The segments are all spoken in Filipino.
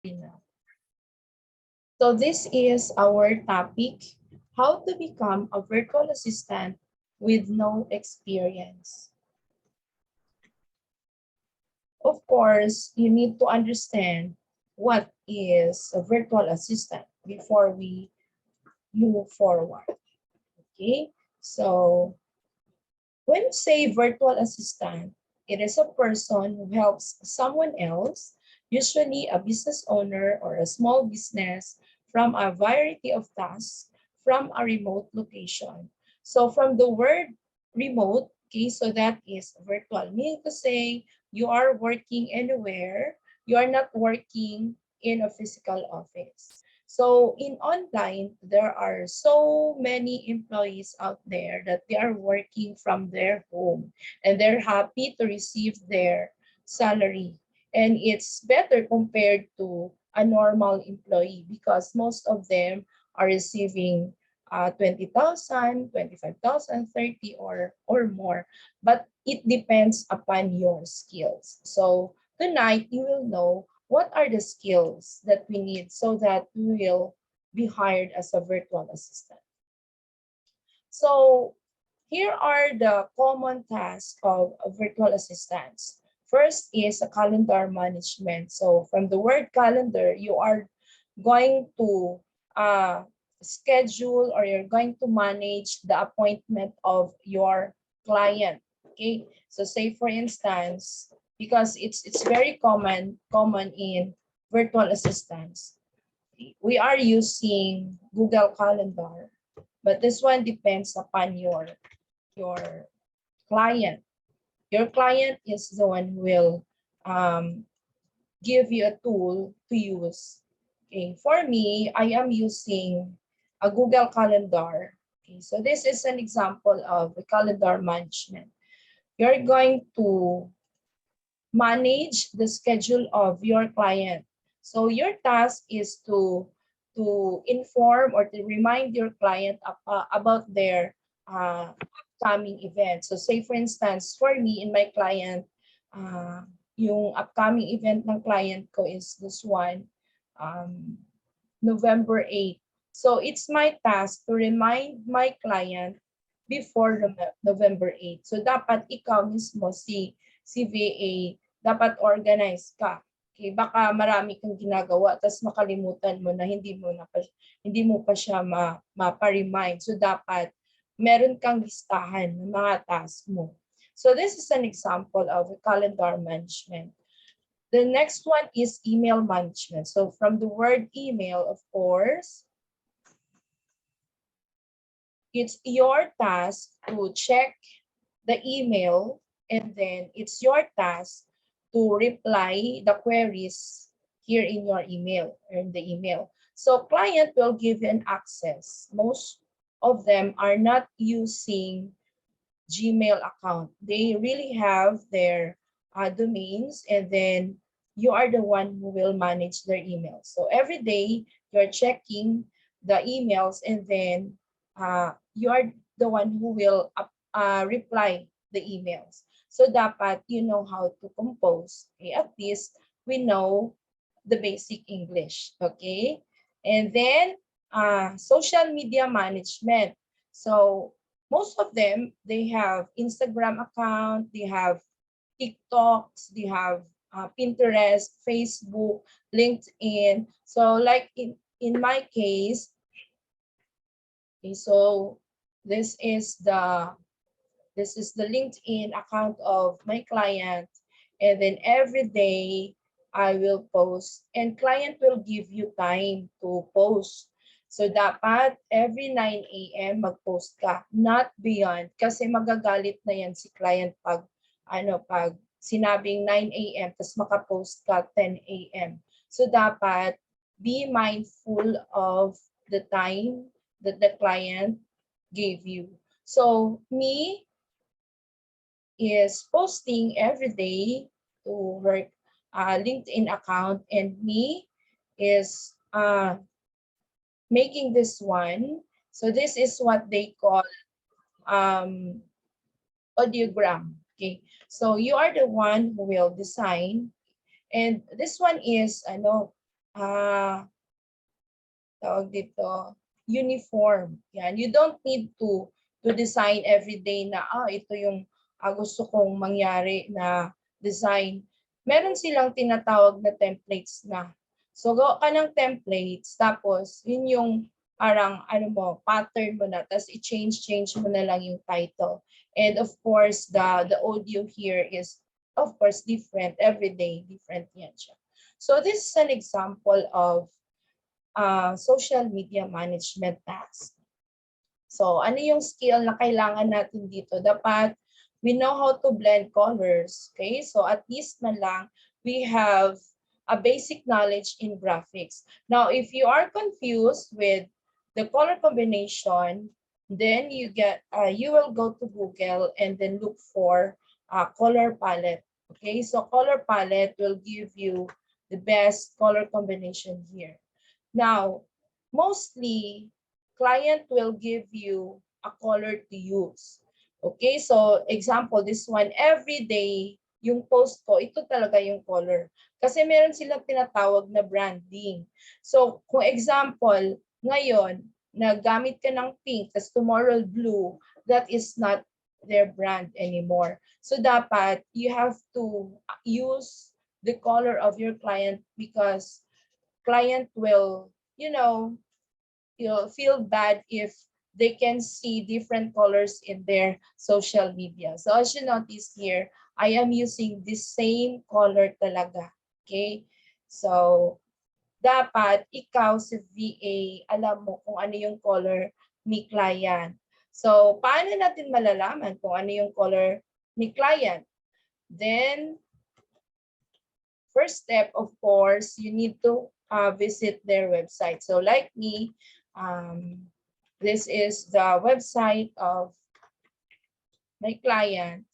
Now. So this is our topic, how to become a virtual assistant with no experience. Of course, you need to understand what is a virtual assistant before we move forward. Okay, so when you say virtual assistant, it is a person who helps someone else, usually a business owner or a small business, from a variety of tasks from a remote location. So from the word remote, okay, so that is virtual, meaning to say you are working anywhere, you are not working in a physical office. So in online, there are so many employees out there that they are working from their home and they're happy to receive their salary. And it's better compared to a normal employee because most of them are receiving 20,000, 25,000, 30 or more. But it depends upon your skills. So tonight you will know what are the skills that we need so that we will be hired as a virtual assistant. So here are the common tasks of virtual assistants. First is a calendar management. So from the word calendar, you are going to uh, schedule or you're going to manage the appointment of your client. Okay, so say for instance, because it's very common in virtual assistants, we are using Google Calendar, but this one depends upon your client. Your client is the one who will give you a tool to use. Okay, for me, I am using a Google Calendar. Okay, so this is an example of a calendar management. You're going to manage the schedule of your client. So your task is to inform or to remind your client about their upcoming event. So say for instance, for me in my client, uh, yung upcoming event ng client ko is this one, November 8. So it's my task to remind my client before November 8. So dapat ikaw mismo si VA, dapat organize ka. Okay, baka marami kang ginagawa tapos makalimutan mo na hindi mo pa siya mapa-remind. So dapat meron kang listahan ng mga task mo. So this is an example of a calendar management. The next one is email management. So from the word email, of course, it's your task to check the email and then it's your task to reply the queries here in your email or in the email. So client will give you an access. Most of them are not using Gmail account. They really have their domains and then you are the one who will manage their emails. So every day you're checking the emails and then you are the one who will reply the emails. So dapat you know how to compose. Okay? At least we know the basic English. Okay? And then social media management. So most of them, they have Instagram account, they have TikToks, they have Pinterest, Facebook, LinkedIn. So like in my case, okay, so this is the LinkedIn account of my client, and then every day I will post and client will give you time to post. So dapat every 9 a.m. mag-post ka, not beyond kasi magagalit na yan si client pag sinabing 9 a.m. tapos maka-post ka 10 a.m. So dapat be mindful of the time that the client gave you. So me is posting every day to her LinkedIn account, and me is making this one. So this is what they call audiogram. Okay, so you are the one who will design, and this one is tawag dito, uniform. Yan. You don't need to design every day na ito yung gusto kong mangyari na design. Meron silang tinatawag na templates na. So gawa ka ng templates, tapos yun yung parang pattern mo na, tapos i-change mo na lang yung title. And of course, the audio here is of course different every day, different yan siya. So this is an example of social media management task. So ano yung skill na kailangan natin dito? Dapat we know how to blend colors. Okay, so at least man lang we have a basic knowledge in graphics. Now, if you are confused with the color combination, then you will go to Google and then look for color palette. Okay, so color palette will give you the best color combination here. Now, mostly, client will give you a color to use. Okay, so example, this one, every day, yung post ko, ito talaga yung color. Kasi meron silang tinatawag na branding. So, kung example, ngayon, nagamit ka ng pink, tas tomorrow blue, that is not their brand anymore. So, dapat, you have to use the color of your client because client will, you'll feel bad if they can see different colors in their social media. So as you notice here, I am using the same color talaga. Okay? So, dapat ikaw si VA, alam mo kung ano yung color ni client. So, paano natin malalaman kung ano yung color ni client? Then, first step, of course, you need to visit their website. So like me, this is the website of my client.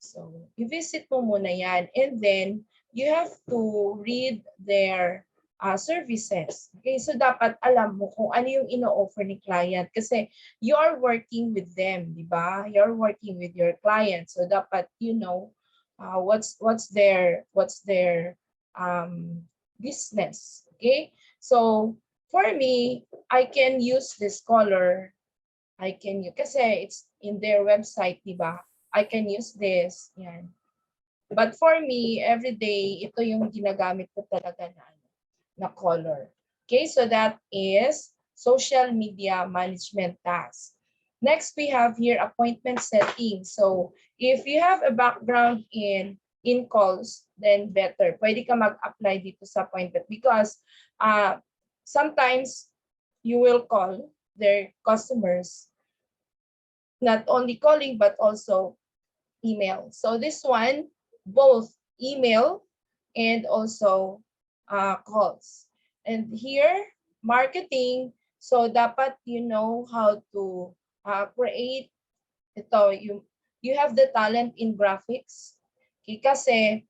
So i-visit mo muna yan. And then you have to read their services. Okay, so dapat alam mo kung ano yung ino-offer ni client kasi you are working with them, di ba? You're working with your client. So dapat you know what's their business. Okay, so for me, I can use this color. I can use kasi it's in their website, diba? I can use this. Yan. But for me, every day, ito yung ginagamit ko talaga na color. Okay, so that is social media management task. Next, we have here appointment setting. So if you have a background in calls, then better. Pwede ka mag-apply dito sa appointment because sometimes you will call their customers, not only calling but also email. So this one, both email and also calls. And here, marketing. So dapat you know how to create ito. You have the talent in graphics. Okay, kasi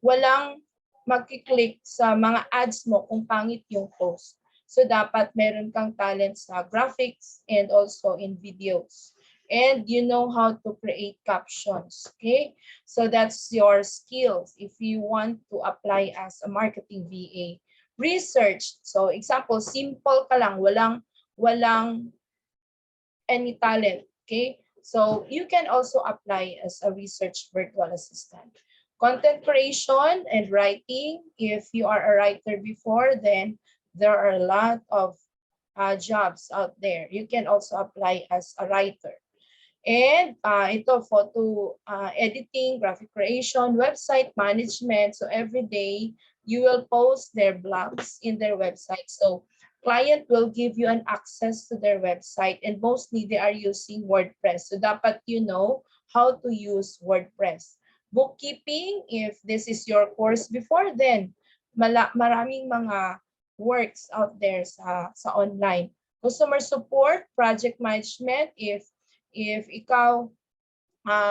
walang magkiklik sa mga ads mo kung pangit yung post. So dapat meron kang talent sa graphics and also in videos. And you know how to create captions. Okay, so that's your skills if you want to apply as a marketing VA. Research. So example, simple ka lang, walang any talent. Okay, so you can also apply as a research virtual assistant. Content creation and writing. If you are a writer before, then there are a lot of jobs out there. You can also apply as a writer. And ito, photo editing, graphic creation, website management. So every day, you will post their blogs in their website. So client will give you an access to their website and mostly they are using WordPress. So dapat you know how to use WordPress. Bookkeeping, if this is your course before, then maraming mga works out there sa online. Customer support, project management, if ikaw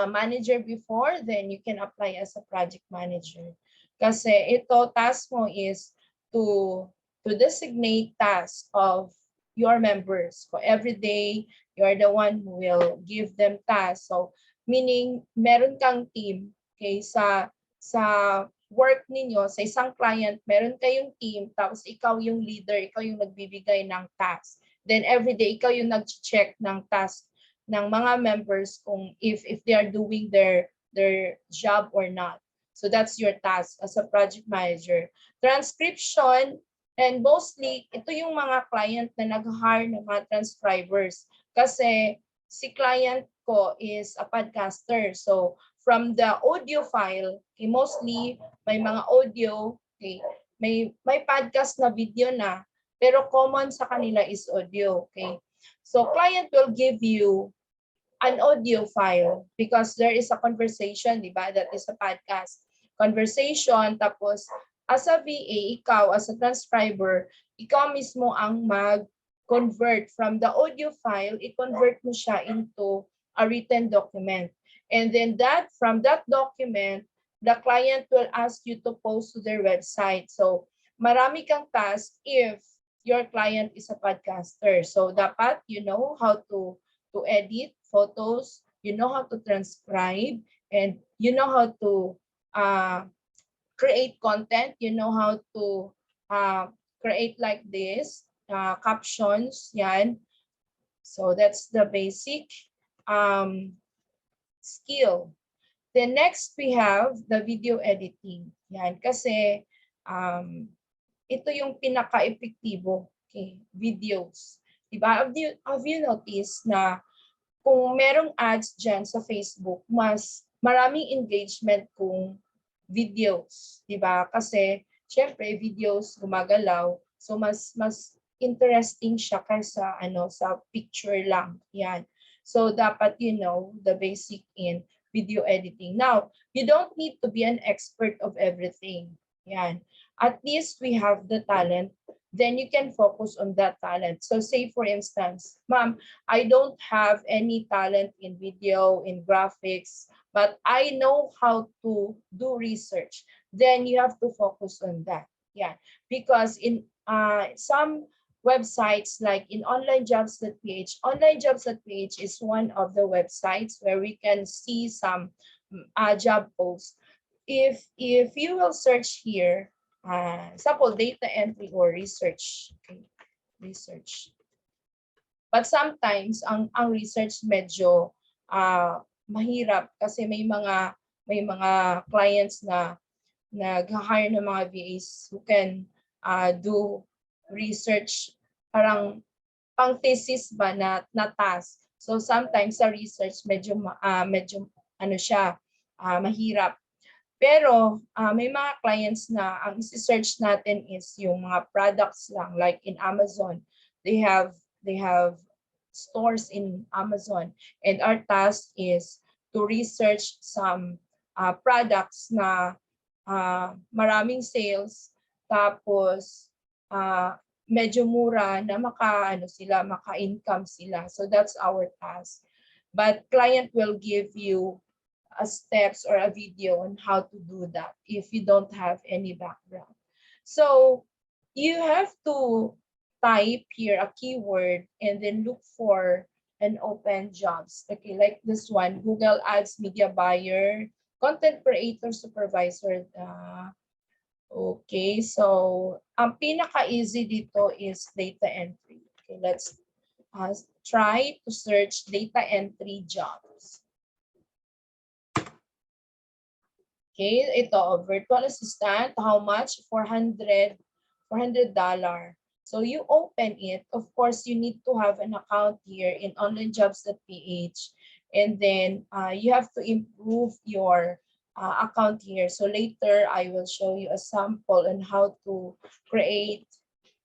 manager before, then you can apply as a project manager. Kasi ito, task mo is to designate tasks of your members. So every day, you are the one who will give them tasks. So meaning, meron kang team, okay, sa work ninyo sa isang client, meron kayong team, tapos ikaw yung leader, ikaw yung nagbibigay ng task. Then everyday, ikaw yung nag-check ng task ng mga members kung if they are doing their job or not. So that's your task as a project manager. Transcription, and mostly, ito yung mga client na nag-hire ng mga transcribers. Kasi si client ko is a podcaster. So from the audio file, okay, mostly may mga audio, okay, may podcast na video na, pero common sa kanila is audio, okay? So client will give you an audio file because there is a conversation, di ba? That is a podcast. Conversation, tapos as a VA, ikaw as a transcriber, ikaw mismo ang mag-convert from the audio file, i-convert mo siya into a written document. And then from that document, the client will ask you to post to their website. So marami kang task if your client is a podcaster. So dapat you know how to edit photos, you know how to transcribe, and you know how to create content, you know how to create like this, captions, yan. So that's the basic skill. Then next we have the video editing. Yan, kasi ito yung pinaka-epektibo, okay, videos. Diba? Have you noticed na kung merong ads dyan sa Facebook, mas maraming engagement kung videos, di ba? Kasi syempre videos gumagalaw, so mas interesting siya kaysa sa picture lang. Yan. So dapat you know the basic in video editing. Now, you don't need to be an expert of everything. Yan. At least we have the talent, then you can focus on that talent. So say for instance, ma'am, I don't have any talent in video, in graphics, but I know how to do research. Then you have to focus on that. Yeah, because in some websites like in onlinejobs.ph, onlinejobs.ph is one of the websites where we can see some job posts. If you will search here, example, data entry or research. Okay, research. But sometimes ang research medyo mahirap kasi may mga clients na nag-hire ng mga VAs who can do research parang pang thesis ba na task. So sometimes sa research medyo mahirap. Pero may mga clients na ang isi-search natin is yung mga products lang, like in Amazon. They have stores in Amazon, and our task is to research some products na maraming sales, tapos medyo mura na maka-income sila. So that's our task. But client will give you steps or a video on how to do that if you don't have any background. So you have to type here a keyword and then look for and open jobs. Okay, like this one, Google Ads media buyer, content creator supervisor. Okay, so ang pinaka-easy dito is data entry. Okay, let's try to search data entry jobs. Okay, ito, virtual assistant, how much? $400. So you open it. Of course, you need to have an account here in onlinejobs.ph, and then you have to improve your account here. So later, I will show you a sample on how to create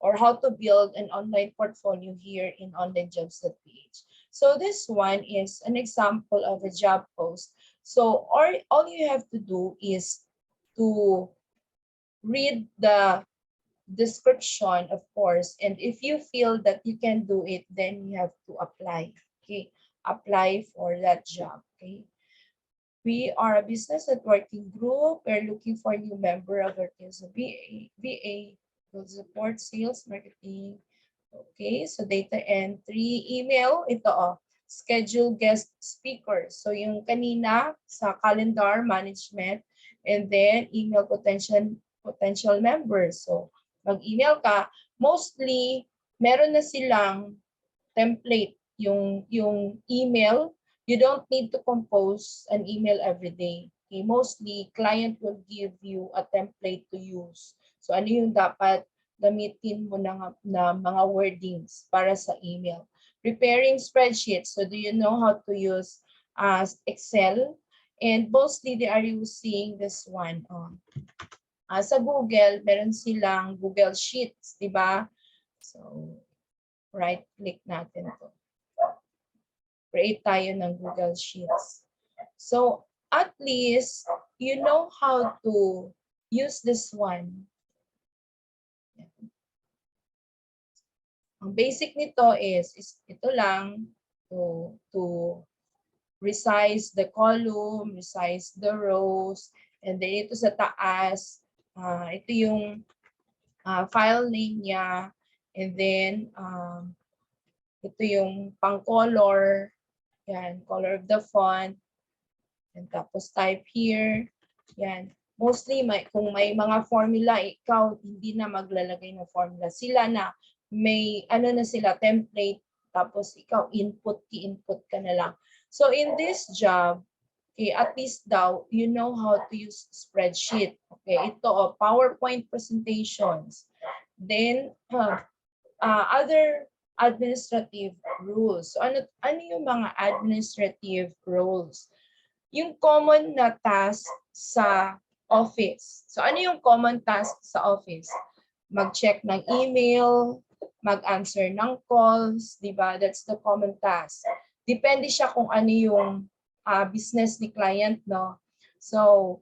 or how to build an online portfolio here in onlinejobs.ph. So this one is an example of a job post. So all you have to do is to read the description, of course, and if you feel that you can do it, then you have to apply. Okay, apply for that job. Okay, we are a business networking group. We're looking for a new member of our team. So VA will support sales, marketing. Okay, so data entry, email, ito schedule guest speakers. So yung kanina sa calendar management, and then email potential members. So mag-email ka, mostly meron na silang template yung email. You don't need to compose an email every day. Okay, mostly client will give you a template to use. So ano yung dapat gamitin mo na mga wordings para sa email. Preparing spreadsheets. So do you know how to use Excel? And mostly they are using this one. Sa Google, meron silang Google Sheets, di ba? So right-click natin to. Create tayo ng Google Sheets. So at least you know how to use this one. Ang basic nito is ito lang to resize the column, resize the rows, and then ito sa taas, ito yung file name niya, and then ito yung pang-color, yan, color of the font, and tapos type here, yan. Mostly, kung may mga formula, ikaw hindi na maglalagay ng formula. Sila na, may ano na sila, template, tapos ikaw i-input ka na lang. So in this job, okay, at least daw, you know how to use spreadsheet. Okay, ito, PowerPoint presentations. Then, other administrative rules. So, ano yung mga administrative rules? Yung common na task sa office. So ano yung common task sa office? Mag-check ng email, mag-answer ng calls, di ba? That's the common task. Depende siya kung ano yung business ni client, no? So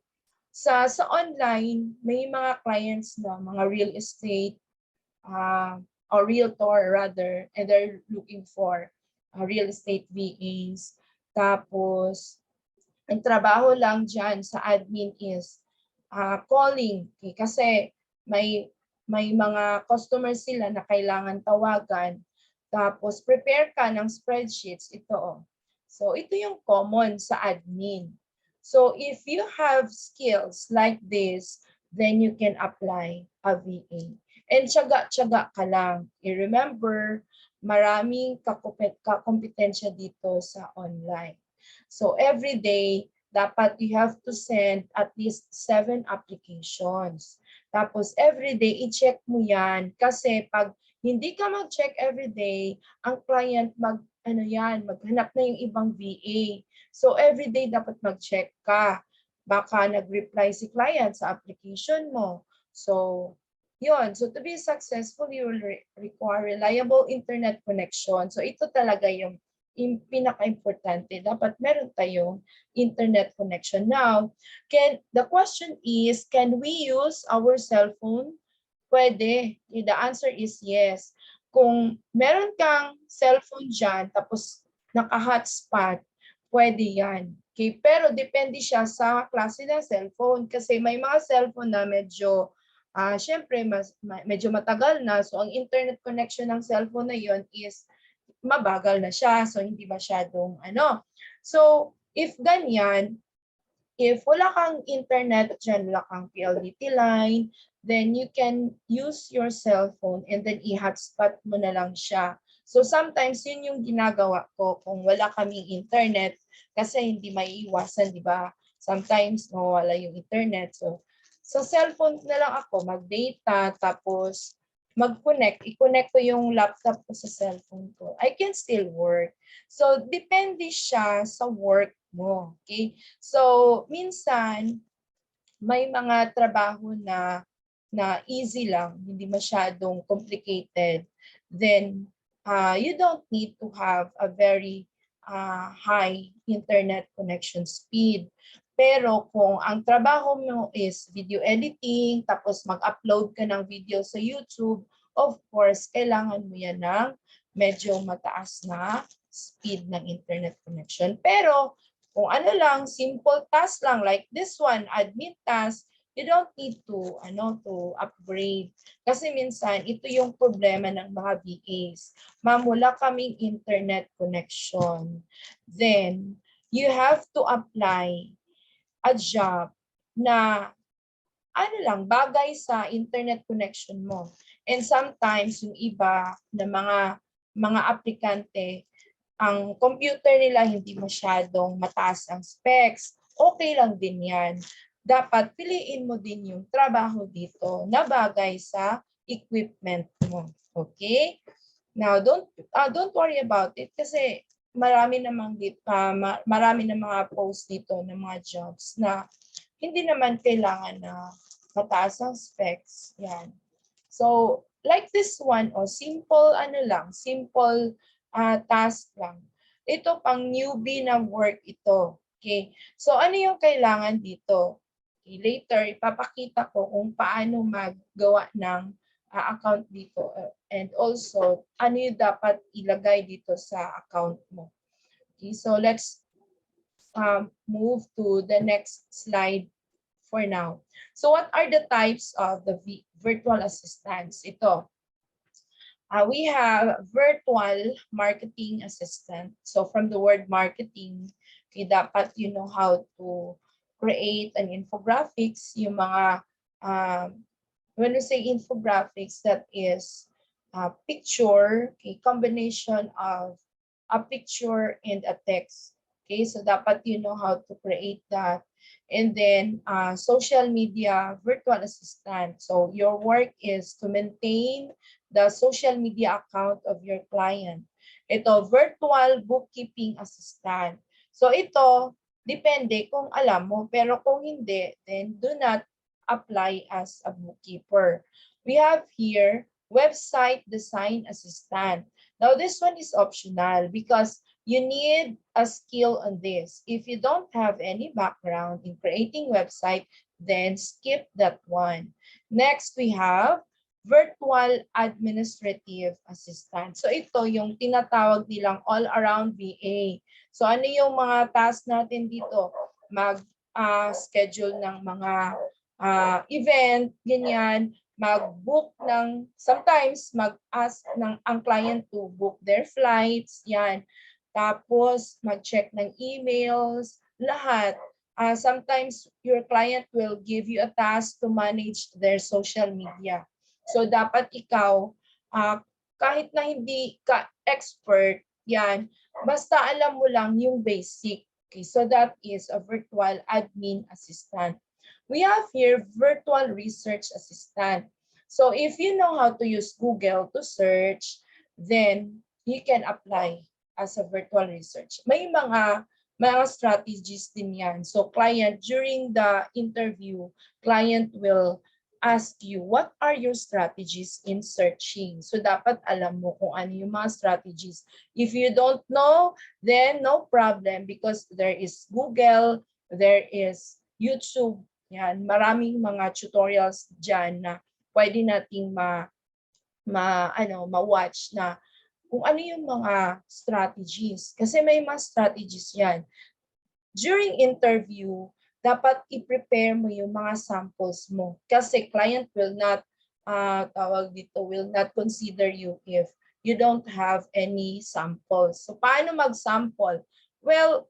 sa online, may mga clients na mga real estate or realtor rather, and they're looking for real estate VAs. Tapos ang trabaho lang dyan sa admin is calling. Okay? Kasi may mga customers sila na kailangan tawagan. Tapos prepare ka ng spreadsheets. Ito. So ito yung common sa admin. So if you have skills like this, then you can apply a VA. And tiyaga-tiyaga ka lang. I-remember, maraming kakompetensya dito sa online. So every day, dapat you have to send at least 7 applications. Tapos every day, i-check mo yan. Kasi pag hindi ka mag-check every day, ang client maghanap na yung ibang VA. So every day, dapat mag-check ka. Baka nag-reply si client sa application mo. So, yun. So to be successful, you will require reliable internet connection. So ito talaga yung pinaka-importante. Dapat meron tayong internet connection. Now, the question is, can we use our cell phone? Pwede. The answer is yes. Kung meron kang cellphone dyan, tapos naka-hotspot, pwede yan. Okay? Pero depende siya sa klase ng cellphone. Kasi may mga cellphone na medyo, syempre, medyo matagal na. So, ang internet connection ng cellphone na yon is mabagal na siya. So, hindi masyadong So, if ganyan, if wala kang internet at dyan, wala kang PLDT line, then you can use your cell phone and then i-hotspot mo na lang siya. So, sometimes yun yung ginagawa ko kung wala kaming internet kasi hindi maiiwasan, di ba? Sometimes wala yung internet. So, sa cellphone na lang ako, mag-data, tapos i-connect ko yung laptop ko sa cellphone ko. I can still work. So, depende siya sa work mo. Okay? So, minsan, may mga trabaho na easy lang, hindi masyadong complicated. Then, you don't need to have a very high internet connection speed. Pero kung ang trabaho mo is video editing, tapos mag-upload ka ng video sa YouTube, of course, kailangan mo yan ng medyo mataas na speed ng internet connection. Pero kung ano lang, simple task lang like this one, admin task, you don't need to upgrade. Kasi minsan, ito yung problema ng mga VAs. Ma'am, wala kaming internet connection. Then, you have to apply a job na ano lang, bagay sa internet connection mo. And sometimes yung iba na mga aplikante, ang computer nila hindi masyadong mataas ang specs. Okay lang din yan. Dapat piliin mo din yung trabaho dito na bagay sa equipment mo. Okay? Now, don't worry about it kasi marami namang marami na mga post dito ng mga jobs na hindi naman kailangan na mataas ang specs. Yan. So, like this one, simple ano lang, simple task lang. Ito pang newbie na work ito. Okay. So, ano yung kailangan dito? Okay, later, ipapakita ko kung paano maggawa ng account dito. And also, ano yung dapat ilagay dito sa account mo. Okay, so let's move to the next slide for now. So what are the types of the virtual assistants? Ito, we have virtual marketing assistant. So from the word marketing, okay, dapat you know how to create an infographics, yung mga, when we say infographics, that is a picture, okay, combination of a picture and a text. Okay, so dapat you know how to create that. And then social media virtual assistant. So your work is to maintain the social media account of your client. Ito, virtual bookkeeping assistant. So ito, depende kung alam mo, pero kung hindi, then do not apply as a bookkeeper. We have here website design assistant. Now this one is optional because you need a skill on this. If you don't have any background in creating website, then skip that one. Next, we have virtual administrative assistant. So ito yung tinatawag nilang all-around VA. So ano yung mga task natin dito? Mag-schedule ng mga event, ganyan, mag-book ng, sometimes mag-ask ng ang client to book their flights, yan. Tapos mag-check ng emails, lahat. Sometimes your client will give you a task to manage their social media. So dapat ikaw, kahit na hindi ka expert, yan, basta alam mo lang yung basic. Okay, so that is a virtual admin assistant. We have here virtual research assistant. So if you know how to use Google to search, then you can apply as a virtual research. May mga strategies din yan. So client, during the interview, client will ask you, what are your strategies in searching? So dapat alam mo kung ano yung mga strategies. If you don't know, then no problem because there is Google, there is YouTube. Yan, maraming mga tutorials dyan na pwede nating ma-watch na kung ano yung mga strategies. Kasi may mga strategies yan. During interview, dapat i-prepare mo yung mga samples mo. Kasi client will not, will not consider you if you don't have any samples. So, paano mag-sample? Well,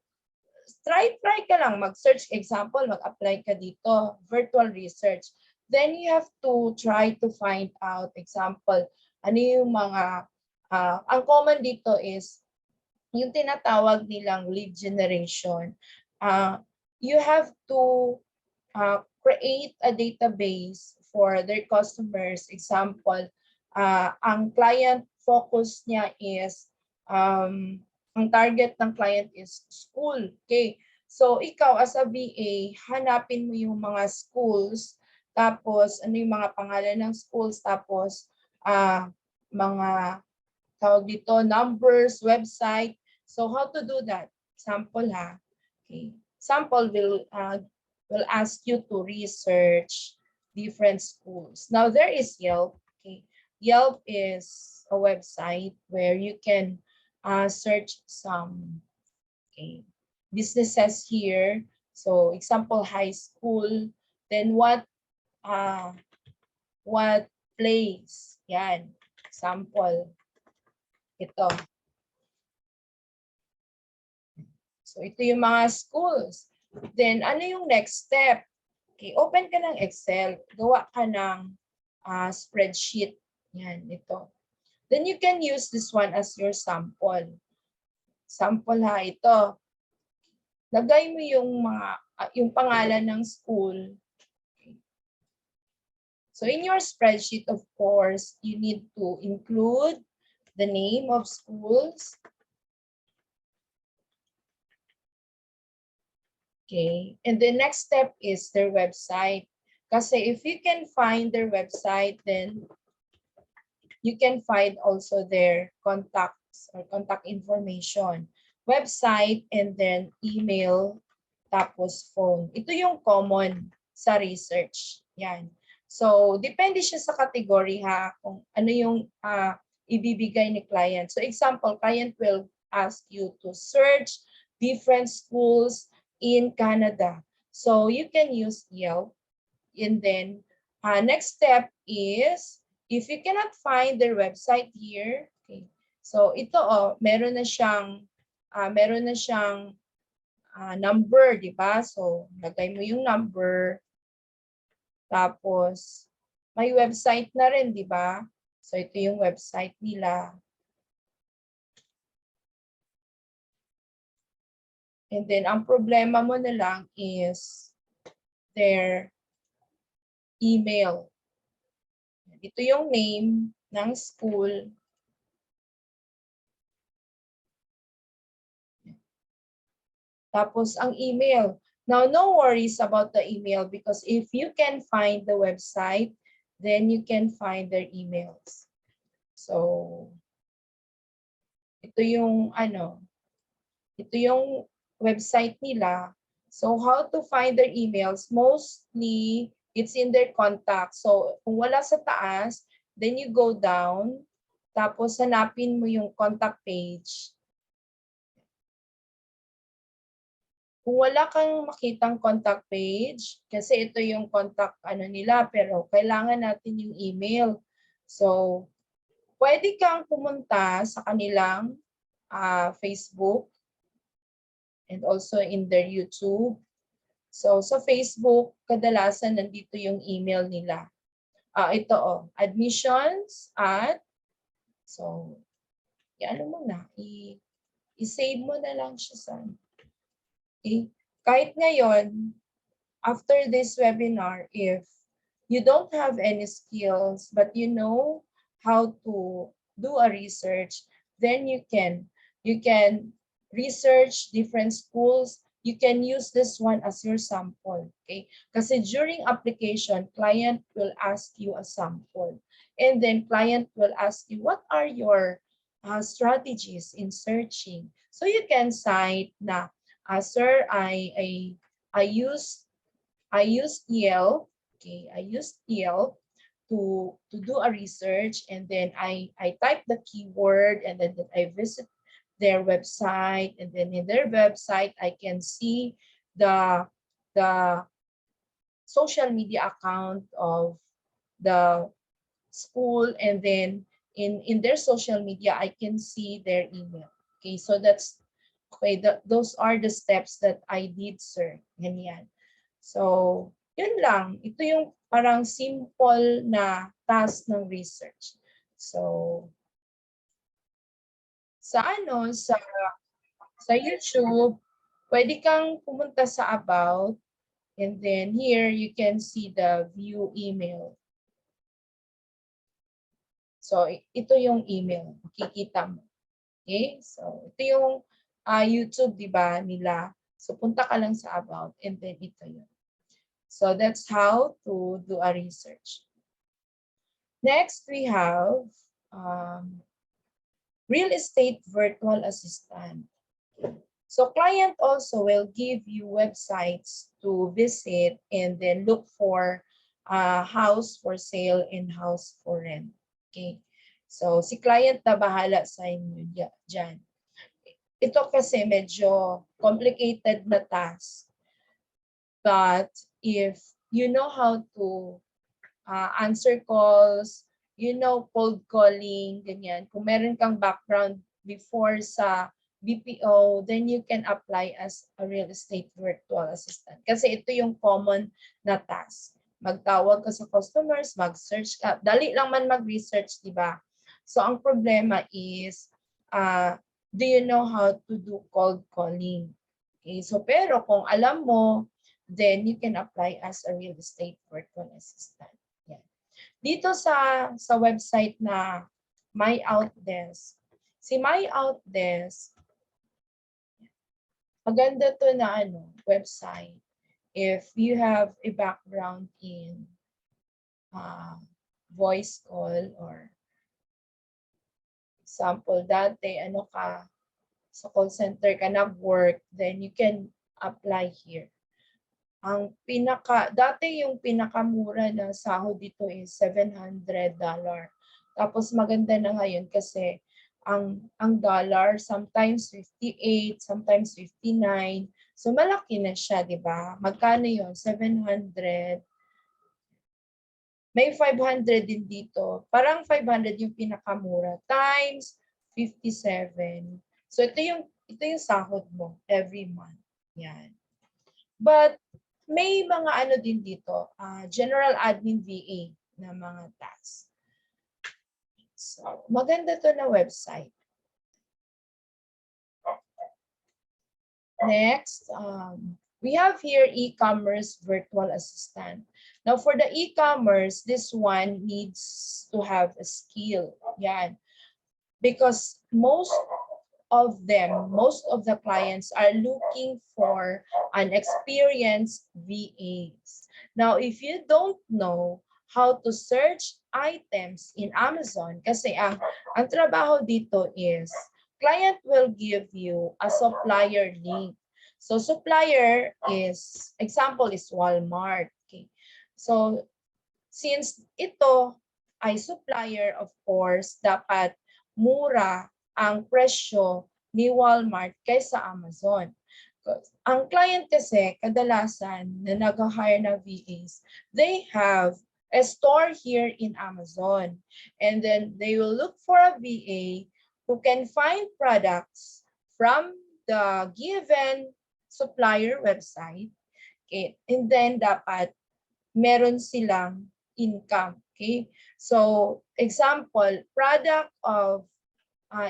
try ka lang mag-search. Example, mag-apply ka dito, virtual research. Then you have to try to find out, example, ano yung mga, ang common dito is, yung tinatawag nilang lead generation. You have to create a database for their customers. Example, ang client focus niya is, ang target ng client is school. Okay. So ikaw as a VA, hanapin mo yung mga schools, tapos ano yung mga pangalan ng schools, tapos mga tawag dito, numbers, website. So how to do that? Sample ha. Okay. Sample will ask you to research different schools. Now there is Yelp. Okay. Yelp is a website where you can search some businesses here. So example, high school. Then what place? Yan. Example. Ito. So ito yung mga schools. Then ano yung next step? Okay, open ka ng Excel. Gawa ka ng spreadsheet. Yan, ito. Then you can use this one as your sample. Sample ha, ito. Lagay mo yung pangalan ng school. So in your spreadsheet, of course, you need to include the name of schools. Okay, and the next step is their website. Kasi if you can find their website, then you can find also their contacts or contact information. Website and then email, tapos phone. Ito yung common sa research. Yan. So, depende siya sa category ha, kung ano yung ibibigay ni client. So, example, client will ask you to search different schools in Canada. So, you can use Yelp. And then, next step is, if you cannot find their website here, okay. So, ito meron na siyang number, di ba? So, lagay mo yung number. Tapos, may website na rin, di ba? So, ito yung website nila. And then, ang problema mo na lang is their email. Ito yung name ng school. Tapos, ang email. Now, no worries about the email because if you can find the website, then you can find their emails. So, ito yung website nila. So, how to find their emails? Mostly, it's in their contact. So, kung wala sa taas, then you go down, tapos hanapin mo yung contact page. Kung wala kang makitang contact page, kasi ito yung contact nila, pero kailangan natin yung email. So, pwede kang pumunta sa kanilang Facebook and also in their YouTube. So, sa Facebook, kadalasan nandito yung email nila. Ito admissions at, so, mo na, i-save mo na lang siya sa, okay? Kahit ngayon, after this webinar, if you don't have any skills, but you know how to do a research, then you can research different schools. You can use this one as your sample, okay? Kasi during application, client will ask you a sample. And then client will ask you, what are your strategies in searching? So you can cite na, sir, I use Yelp. Okay, I used Yelp to do a research, and then I type the keyword, and then I visit their website, and then in their website I can see the social media account of the school, and then in their social media I can see their email. Okay, so that's okay. Those are the steps that I did, sir. Ganyan. So, yun lang. Ito yung parang simple na task ng research. So, sa YouTube, pwede kang pumunta sa About, and then here you can see the view email. So, ito yung email. Makikita mo. Okay? So, ito yung YouTube, di ba, nila. So, punta ka lang sa About, and then ito yun. So that's how to do a research. Next, we have real estate virtual assistant. So client also will give you websites to visit and then look for house for sale and house for rent. Okay. So si client na bahala sa inyo dyan. Ito kasi medyo complicated na task. But if you know how to answer calls, you know, cold calling, ganyan. Kung meron kang background before sa BPO, then you can apply as a real estate virtual assistant. Kasi ito yung common na task. Magtawag ka sa customers, mag-search ka. Dali lang man mag-research, di ba? So ang problema is, do you know how to do cold calling? Okay, so pero kung alam mo, then you can apply as a real estate virtual assistant. Yan. Dito sa website na My Outdesk, si My Outdesk, maganda to na website if you have a background in voice call, or example dati ka sa call center ka nag-work, then you can apply here. Ang dati yung pinakamura na sahod dito is $700. Tapos maganda na ngayon kasi ang dollar sometimes 58, sometimes 59. So malaki na siya, di ba? Magkano yun? 700. May 500 din dito. Parang 500 yung pinakamura times 57. So ito yung sahod mo every month. Yan. But may mga din dito, general admin VA na mga tasks. So, maganda to na website. Next, we have here e-commerce virtual assistant. Now, for the e-commerce, this one needs to have a skill. Yan. Because most of the clients are looking for an experienced VAs. Now, if you don't know how to search items in Amazon, kasi ang trabaho dito is, client will give you a supplier link. So, supplier is, example is Walmart. Okay. So, since ito ay supplier, of course, dapat mura ang presyo ni Walmart kaysa Amazon. Ang client kasi, kadalasan na nag-hire na VAs, they have a store here in Amazon. And then they will look for a VA who can find products from the given supplier website. Okay. And then dapat meron silang income. Okay. So, example, product of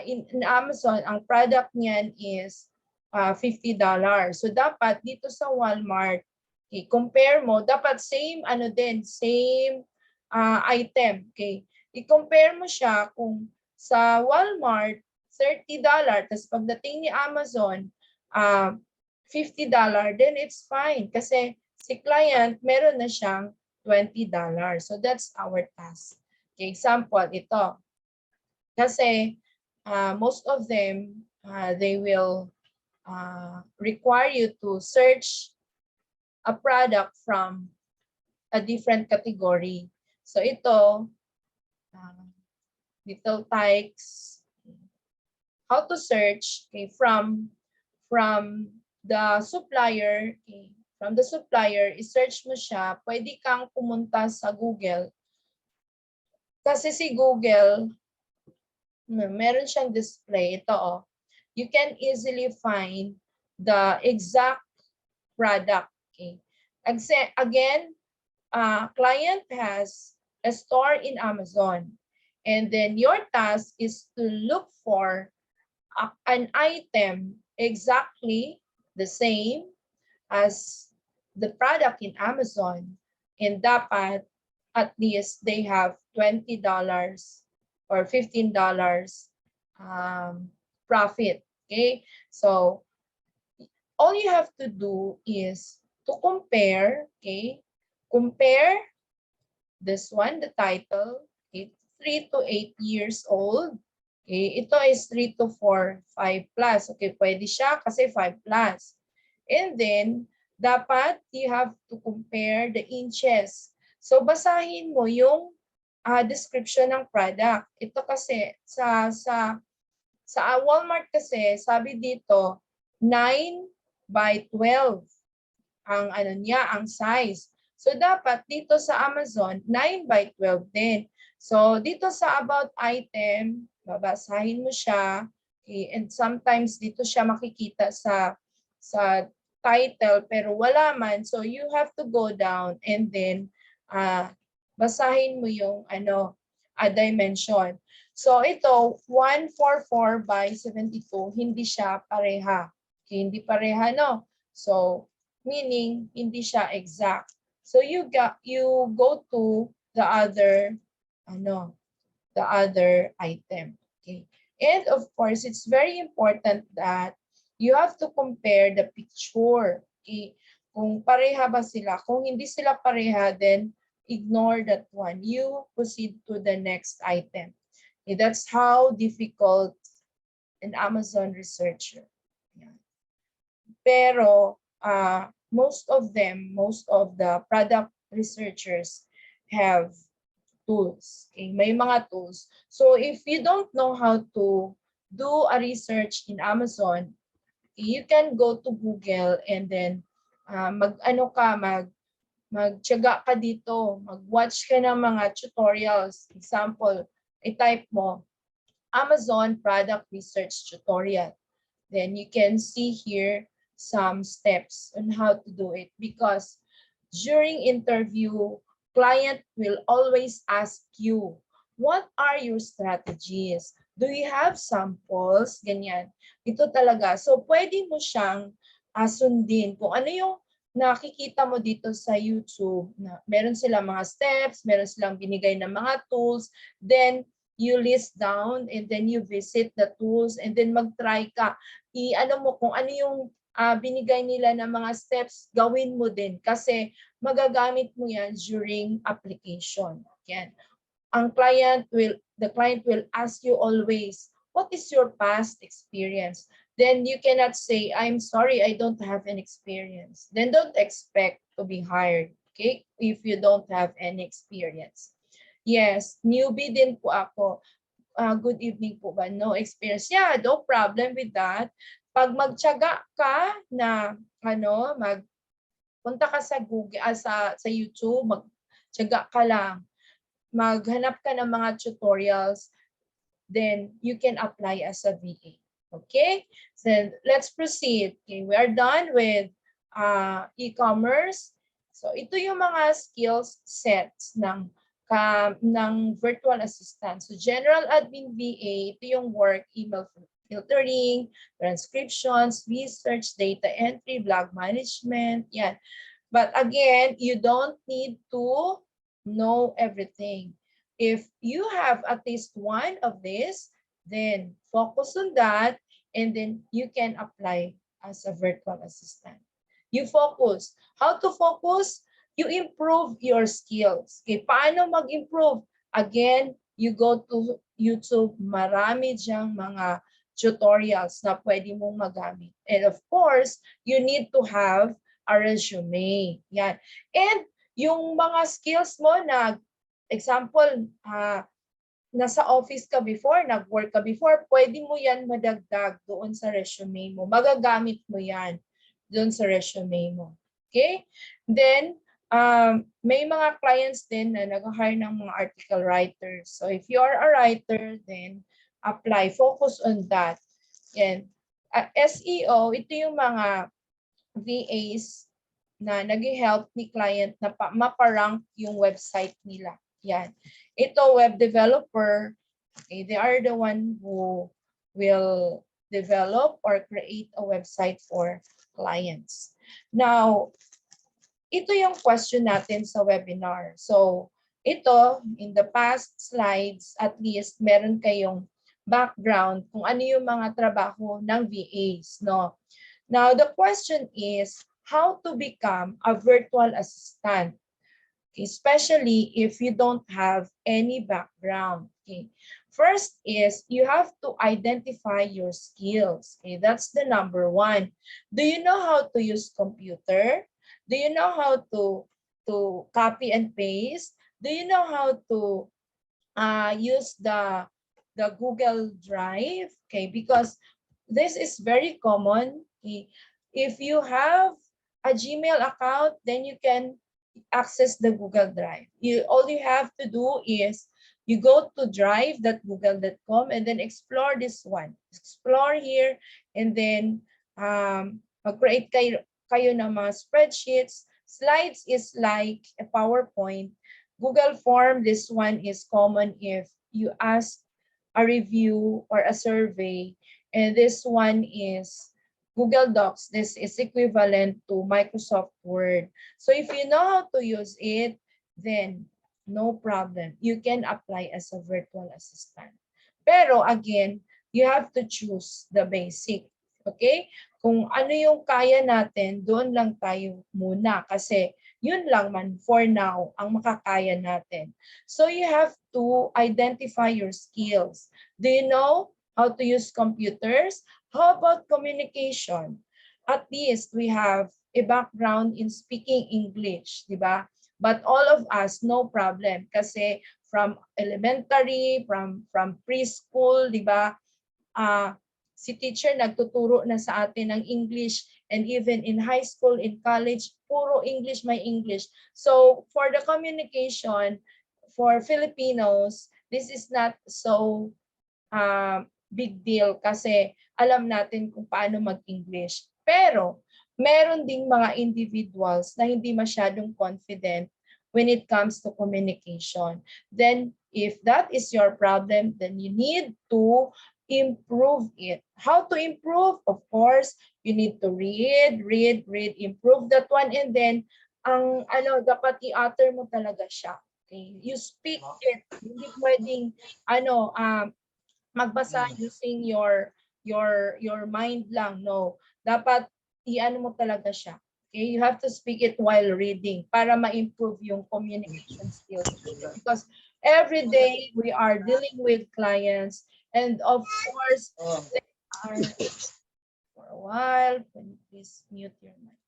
in Amazon, ang product niyan is $50. So dapat dito sa Walmart, okay, compare mo, dapat same same item, okay? I-compare mo siya kung sa Walmart $30, tapos pagdating ni Amazon $50, then it's fine kasi si client meron na siyang $20. So that's our task. Okay, example ito. Kasi most of them, they will require you to search a product from a different category. So ito, little tykes, how to search, okay, from the supplier, okay, from the supplier, i-search mo siya, pwede kang pumunta sa Google. Kasi si Google, meron siyang display. Ito, you can easily find the exact product. Okay. Again, client has a store in Amazon. And then your task is to look for an item exactly the same as the product in Amazon. And dapat at least they have $20 or $15 profit. Okay, so all you have to do is to compare. Okay, compare this one, the title, okay, 3 to 8 years old. Okay, ito is 3 to 4, 5 plus. Okay, pwede siya kasi 5 plus. And then, dapat you have to compare the inches. So, basahin mo yung description ng product. Ito kasi sa Walmart kasi, sabi dito 9 by 12 ang ang size. So dapat dito sa Amazon 9 by 12 din. So dito sa about item, babasahin mo siya. Okay, and sometimes dito siya makikita sa title pero wala man. So you have to go down and then basahin mo yung dimension. So ito 144 by 72 hindi siya pareha. Okay, hindi pareha no. So meaning hindi siya exact. So you go to the other the other item. Okay. And of course, it's very important that you have to compare the picture. Okay. Kung pareha ba sila. Kung hindi sila pareha, then ignore that one. You proceed to the next item. Okay. That's how difficult an Amazon researcher. Yeah. Pero most of the product researchers have tools. Okay? May mga tools. So if you don't know how to do a research in Amazon, you can go to Google and then magtiyaga ka dito, mag-watch ka ng mga tutorials. Example, i-type mo Amazon product research tutorial. Then you can see here some steps on how to do it because during interview, client will always ask you, what are your strategies? Do you have samples? Ganyan. Ito talaga. So pwede mo siyang sundin kung ano yung nakikita mo dito sa YouTube. Na meron silang mga steps, meron silang binigay na mga tools, then you list down and then you visit the tools and then mag-try ka. I-ano mo kung ano yung binigay nila na mga steps, gawin mo din kasi magagamit mo yan during application. Yan. The client will ask you always, what is your past experience? Then you cannot say, I'm sorry, I don't have an experience. Then don't expect to be hired, okay? If you don't have any experience. Yes, newbie din po ako. Good evening po ba? No experience. Yeah, no problem with that. Pag magtiyaga ka na punta ka sa Google sa YouTube, magtiyaga ka lang. Maghanap ka ng mga tutorials, then you can apply as a VA. Okay? So let's proceed. Okay, we are done with e-commerce. So ito yung mga skills sets ng virtual assistant. So general admin VA, ito yung work, email filtering, transcriptions, research, data entry, blog management, yan. But again, you don't need to know everything. If you have at least one of this, then focus on that and then you can apply as a virtual assistant. You focus. How to focus? You improve your skills. Okay, paano mag-improve? Again, you go to YouTube, marami diyang mga tutorials na pwede mong magamit. And of course, you need to have a resume. Yan. And yung mga skills mo na, example, nasa office ka before, nag-work ka before, pwede mo yan madagdag doon sa resume mo. Magagamit mo yan doon sa resume mo. Okay? Then, may mga clients din na nag-hire ng mga article writers. So if you are a writer, then apply. Focus on that. Yan. SEO, ito yung mga VAs na nag-help ni client na maparank yung website nila. Yan. Ito, web developer, okay, they are the one who will develop or create a website for clients. Now, ito yung question natin sa webinar. So, ito, in the past slides, at least meron kayong background kung ano yung mga trabaho ng VAs, no? Now, the question is how to become a virtual assistant, especially if you don't have any background. Okay. First is you have to identify your skills. Okay, that's the number one. Do you know how to use computer? Do you know how to copy and paste? Do you know how to use the Google Drive? Okay, because this is very common. Okay. If you have a Gmail account, then you can access the Google Drive. All you have to do is You go to drive.google.com and then explore this one. Explore here and then mag-create kayo ng mga spreadsheets. Slides is like a PowerPoint. Google Form, this one is common if you ask a review or a survey. And this one is Google Docs. This is equivalent to Microsoft Word. So if you know how to use it, then no problem. You can apply as a virtual assistant. Pero again, you have to choose the basic. Okay? Kung ano yung kaya natin, doon lang tayo muna. Kasi yun lang man for now ang makakaya natin. So you have to identify your skills. Do you know how to use computers? How about communication? At least we have a background in speaking English, di ba? But all of us, no problem. Kasi from elementary, from preschool, di ba? Si teacher nagtuturo na sa atin ng English, and even in high school, in college, puro English, may English. So for the communication, for Filipinos, this is not so big deal kasi alam natin kung paano mag-English. Pero meron ding mga individuals na hindi masyadong confident when it comes to communication. Then if that is your problem, then you need to improve it. How to improve? Of course, you need to read, improve that one, and then ang dapat i-utter mo talaga siya. Okay? You speak it. Hindi pwedeng magbasa using your mind lang. No, dapat iano mo talaga siya. Okay, you have to speak it while reading para ma-improve yung communication skills. Because every day we are dealing with clients, and of course they are, for a while, can you please mute your mic?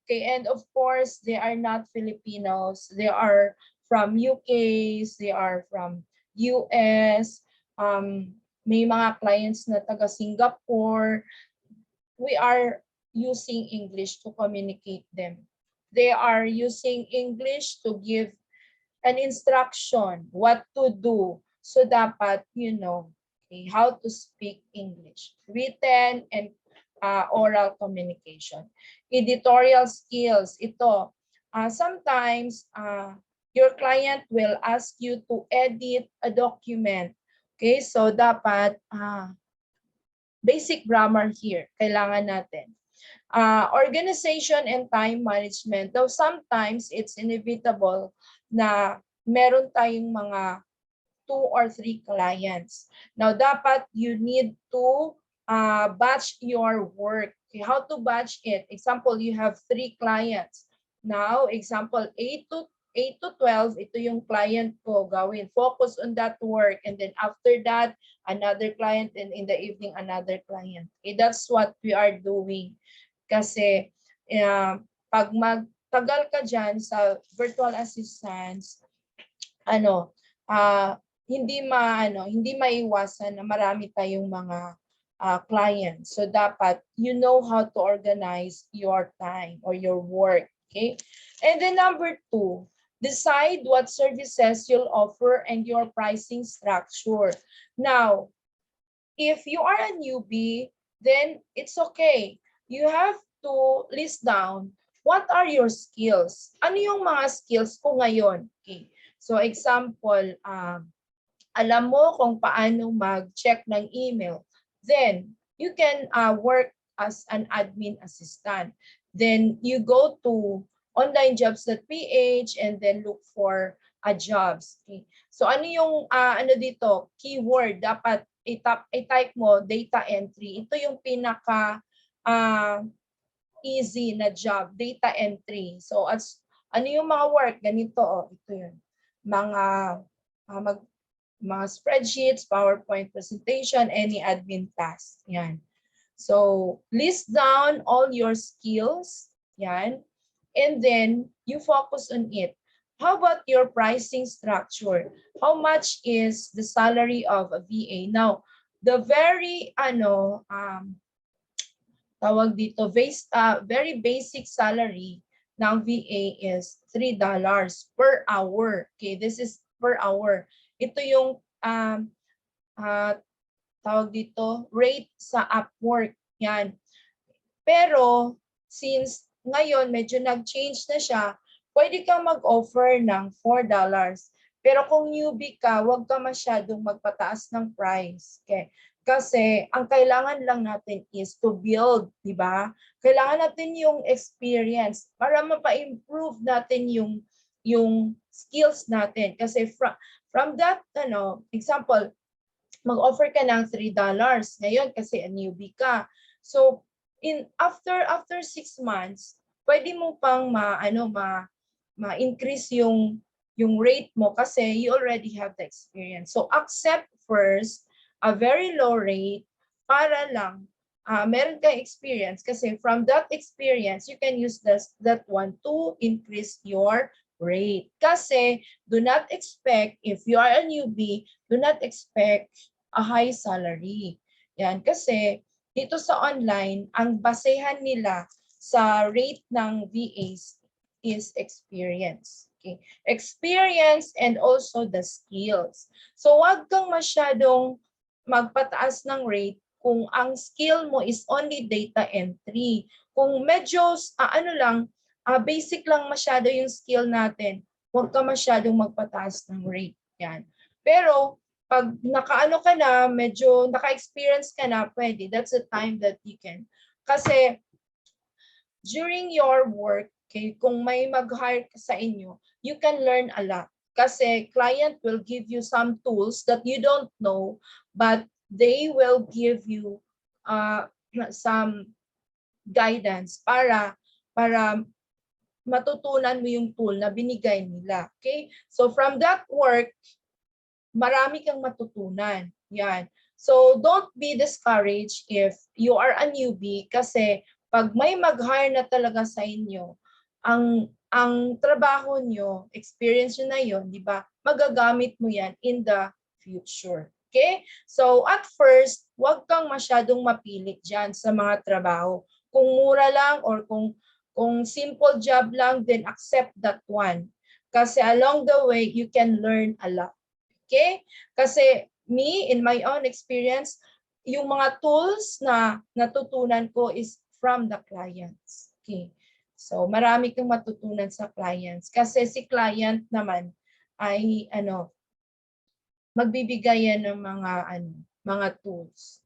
Okay, and of course they are not Filipinos. They are from UKs, they are from US, may mga clients na taga Singapore. We are using English to communicate them. They are using English to give an instruction, what to do. So dapat, okay, how to speak English. Written and oral communication. Editorial skills, ito. Sometimes, your client will ask you to edit a document. Okay, so dapat basic grammar here, kailangan natin. Organization and time management. Though sometimes it's inevitable na meron tayong mga 2 or 3 clients. Now, dapat you need to batch your work. Okay, how to batch it? Example, you have 3 clients. Now, example, 8 to 12, ito yung client ko gawin. Focus on that work. And then after that, another client. And in the evening, another client. Okay, that's what we are doing. Kasi pag magtagal ka dyan sa virtual assistants, hindi maiwasan na marami tayong mga clients. So dapat you know how to organize your time or your work. Okay? And then number 2, decide what services you'll offer and your pricing structure. Now, if you are a newbie, then it's okay. You have to list down what are your skills. Ano yung mga skills ko ngayon? Okay. So example, alam mo kung paano mag-check ng email. Then you can work as an admin assistant. Then you go to onlinejobs.ph and then look for jobs. Okay. So ano yung dito? Keyword, dapat i-type mo data entry. Ito yung pinaka easy na job, data entry. So ano yung mga work? Ganito, ito yun. Mga spreadsheets, PowerPoint presentation, any admin task. Yan. So list down all your skills. Yan. And then you focus on it. How about your pricing structure? How much is the salary of a VA? Now, the very tawag dito, very basic salary ng VA is $3 per hour. Okay, this is per hour. Ito yung tawag dito, rate sa Upwork. Yan. Pero since ngayon medyo nag-change na siya, pwede kang mag-offer ng $4. Pero kung newbie ka, huwag ka masyadong magpataas ng price. Okay? Kasi ang kailangan lang natin is to build, di ba? Kailangan natin yung experience para mapa-improve natin yung skills natin. Kasi from that, example, mag-offer ka ng $3 ngayon kasi a newbie ka. So, after 6 months, pwede mo pang ma-increase yung rate mo kasi you already have the experience. So, accept first a very low rate para lang meron kang experience kasi from that experience, you can use that one to increase your rate. Kasi do not expect, if you are a newbie, do not expect a high salary. Yan, kasi dito sa online, ang basehan nila sa rate ng VAs is experience. Okay? Experience and also the skills. So wag kang masyadong magpataas ng rate kung ang skill mo is only data entry. Kung medyo basic lang masyado yung skill natin, huwag ka masyadong magpataas ng rate. Yan. Pero pag nakaano ka na, medyo naka-experience ka na, pwede. That's the time that you can. Kasi during your work, okay, kung may mag-hire sa inyo, you can learn a lot. Kasi client will give you some tools that you don't know, but they will give you some guidance para matutunan mo yung tool na binigay nila. Okay? So from that work, marami kang matutunan. Yan. So don't be discouraged if you are a newbie kasi pag may mag-hire na talaga sa inyo, ang trabaho nyo, experience nyo na yun, di ba? Magagamit mo yan in the future. Okay? So at first, huwag kang masyadong mapilit dyan sa mga trabaho. Kung mura lang or kung simple job lang, then accept that one. Kasi along the way, you can learn a lot. Okay? Kasi me, in my own experience, yung mga tools na natutunan ko is from the clients. Okay? So, marami kang matutunan sa clients. Kasi si client naman ay magbibigay yan ng mga tools.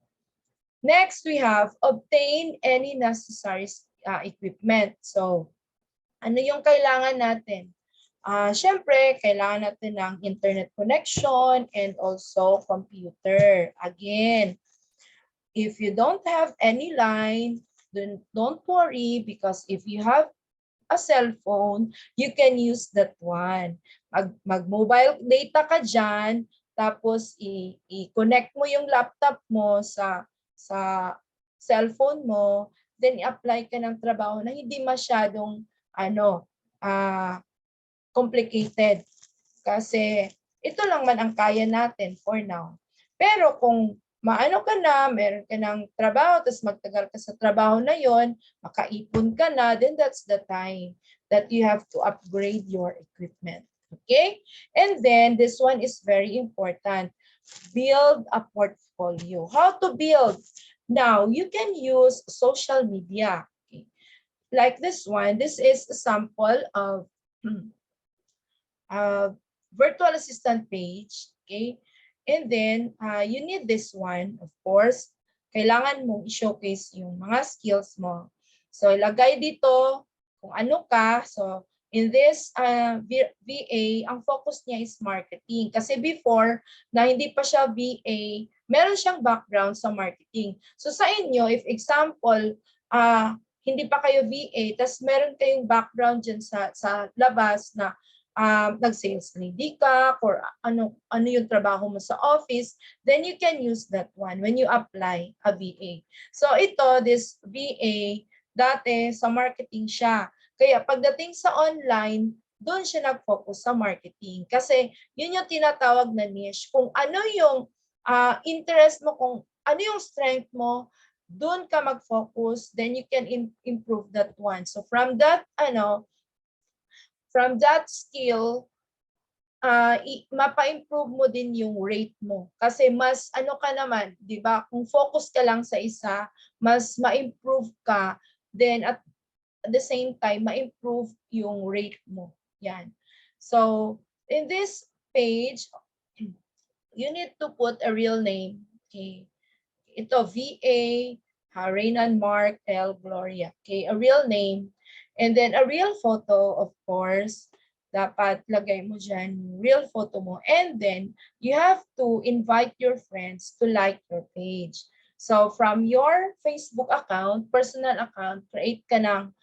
Next, we have obtain any necessary equipment. So, ano yung kailangan natin? Siyempre, kailangan natin ng internet connection and also computer. Again, if you don't have any line, then don't worry because if you have a cell phone, you can use that one. Mag-mobile data ka dyan, tapos i-connect mo yung laptop mo sa cellphone mo, then i-apply ka ng trabaho na hindi masyadong complicated. Kasi ito lang man ang kaya natin for now. Pero kung maano ka na, meron ka ng trabaho, tapos magtagal ka sa trabaho na yon, makaipon ka na, then that's the time that you have to upgrade your equipment. Okay? And then, this one is very important. Build a portfolio. How to build? Now, you can use social media. Okay? Like this one, this is a sample of virtual assistant page. Okay? And then, you need this one, of course. Kailangan mong i-showcase yung mga skills mo. So, ilagay dito kung ano ka. So, in this VA, ang focus niya is marketing. Kasi before, na hindi pa siya VA, meron siyang background sa marketing. So, sa inyo, if example, hindi pa kayo VA, tas meron kayong background dyan sa labas na nag-sales lady ka or ano yung trabaho mo sa office, then you can use that one when you apply a VA. So this VA, dati sa marketing siya. Kaya pagdating sa online, doon siya nag-focus sa marketing. Kasi yun yung tinatawag na niche. Kung ano yung interest mo, kung ano yung strength mo, doon ka mag-focus, then you can improve that one. So from that skill, mapa-improve mo din yung rate mo. Kasi mas ano ka naman, 'di ba? Kung focus ka lang sa isa, mas ma-improve ka, then at the same time ma-improve yung rate mo. Yan. So, in this page, you need to put a real name. Okay. Ito, VA, Reynan Mark L. Gloria. Okay, a real name. And then a real photo, of course. Dapat lagay mo dyan real photo mo. And then, you have to invite your friends to like your page. So, from your Facebook account, personal account, create ka ng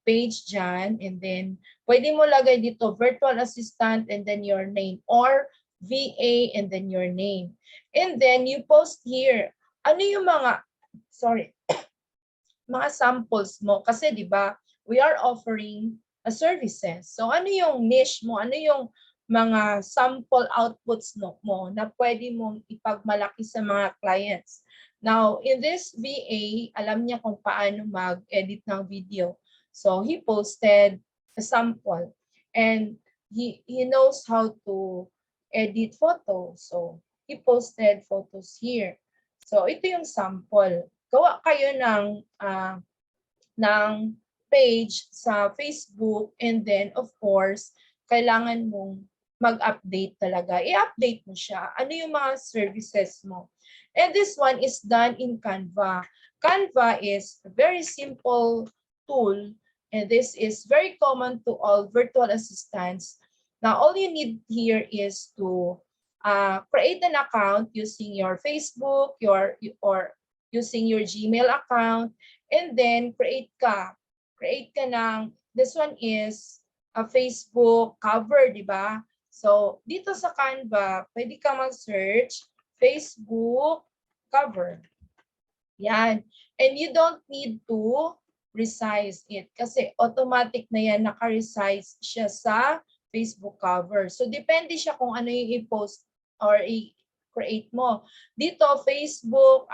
page dyan. And then, pwede mo lagay dito virtual assistant and then your name, or VA and then your name. And then you post here, ano yung mga, mga samples mo. Kasi di ba we are offering a services. So ano yung niche mo? Ano yung mga sample outputs mo na pwede mong ipagmalaki sa mga clients? Now, in this VA, alam niya kung paano mag-edit ng video. So he posted a sample and he knows how to edit photos. So he posted photos here. So ito yung sample. Gawa kayo ng page sa Facebook, and then of course, kailangan mong mag-update talaga. I-update mo siya. Ano yung mga services mo? And this one is done in Canva. Canva is a very simple tool, and this is very common to all virtual assistants. Now, all you need here is to create an account using your Facebook, or using your Gmail account, and then create ka ng, this one is a Facebook cover, di ba? So, dito sa Canva, pwede ka mag-search Facebook cover. Yan. And you don't need to resize it kasi automatic na yan, naka-resize siya sa Facebook cover. So, depende siya kung ano yung i-post or i-create mo. Dito, Facebook,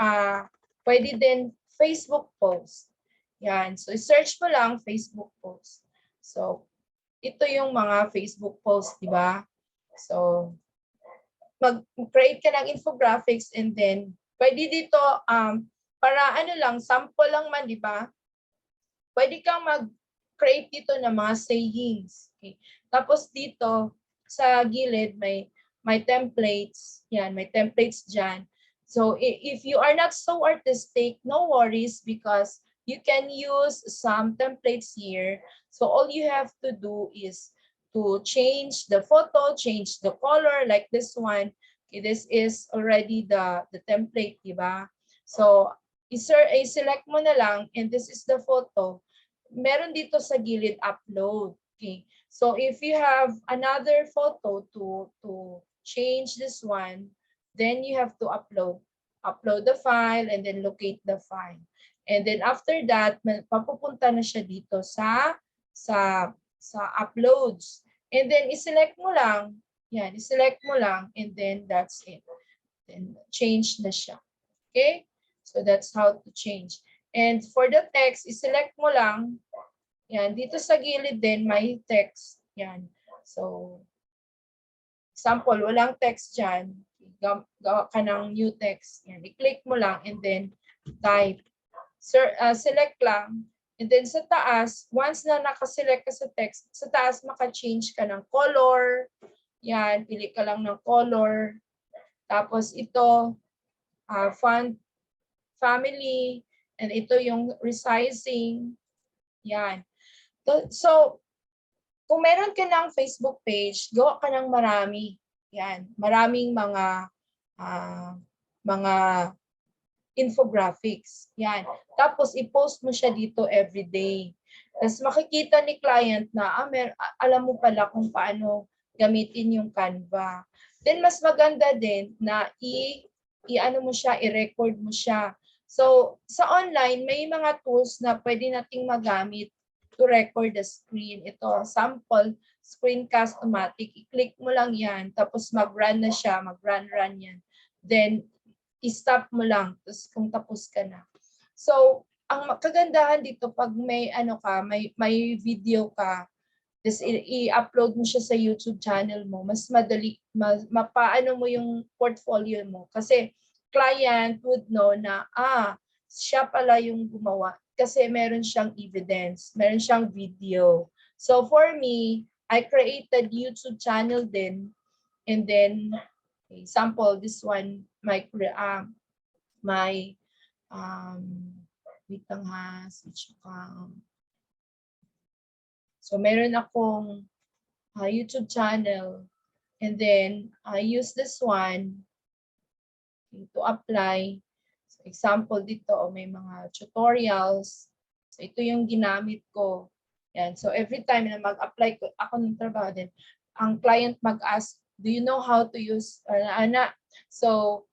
pwede din Facebook post. Yan. So, search mo lang Facebook post. So, ito yung mga Facebook post, di ba? So, mag-create ka ng infographics, and then, pwede dito, para ano lang, sample lang man, di ba? Pwede kang mag-create dito ng mga sayings. Okay. Tapos dito, sa gilid, may templates. Yan, may templates dyan. So, if you are not so artistic, no worries, because you can use some templates here. So, all you have to do is to change the photo, change the color, like this one. Okay, this is already the template, di ba? So, i-select mo na lang, and this is the photo. Meron dito sa gilid, upload. Okay. So, if you have another photo to change this one, then you have to upload the file, and then locate the file. And then after that, papupunta na siya dito sa uploads. And then i-select mo lang. Yan, i-select mo lang, and then that's it. Then change na siya. Okay? So that's how to change. And for the text, i-select mo lang. Yan, dito sa gilid din may text. Yan. So example, walang text dyan. Gawa ka ng new text. Yan, i-click mo lang, and then type. Select lang. And then sa taas, once na nakaselect ka sa text, sa taas maka-change ka ng color. Yan, pili ka lang ng color. Tapos ito, font, family, and ito yung resizing. Yan. So, kung meron ka ng Facebook page, gawa ka ng marami. Yan, maraming mga infographics. Yan. Tapos, i-post mo siya dito everyday. Tapos, makikita ni client na, alam mo pala kung paano gamitin yung Canva. Then, mas maganda din na i-ano mo siya, i-record mo siya. So, sa online, may mga tools na pwede nating magamit to record the screen. Ito, sample Screencast-O-Matic. I-click mo lang yan, tapos mag-run na siya, mag-run yan. Then, i-stop mo lang, tapos kung tapos ka na. So, ang kagandahan dito, pag may video ka, Tapos i-upload mo siya sa YouTube channel mo, mas madali, mapaano mo yung portfolio mo. Kasi client would know na, siya pala yung gumawa. Kasi meron siyang evidence, meron siyang video. So for me, I created YouTube channel din. And then, example, this one, my wait lang ha, switch account. So meron akong YouTube channel, and then I use this one to apply. So example dito, may mga tutorials. So ito yung ginamit ko. Yan. So every time na mag-apply ako ng trabaho din, ang client mag-ask, do you know how to use So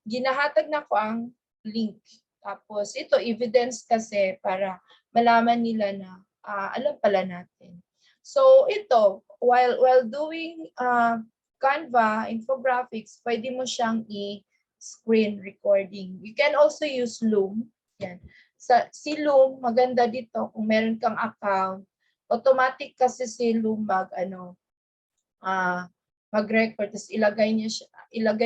ginahatag na ko ang link. Tapos ito evidence kasi para malaman nila na alam pala natin. So ito, while doing Canva infographics, pwede mo siyang i-screen recording. You can also use Loom. Yan. Si Loom, maganda dito kung meron kang account. Automatic kasi si Loom mag-record, tapos ilagay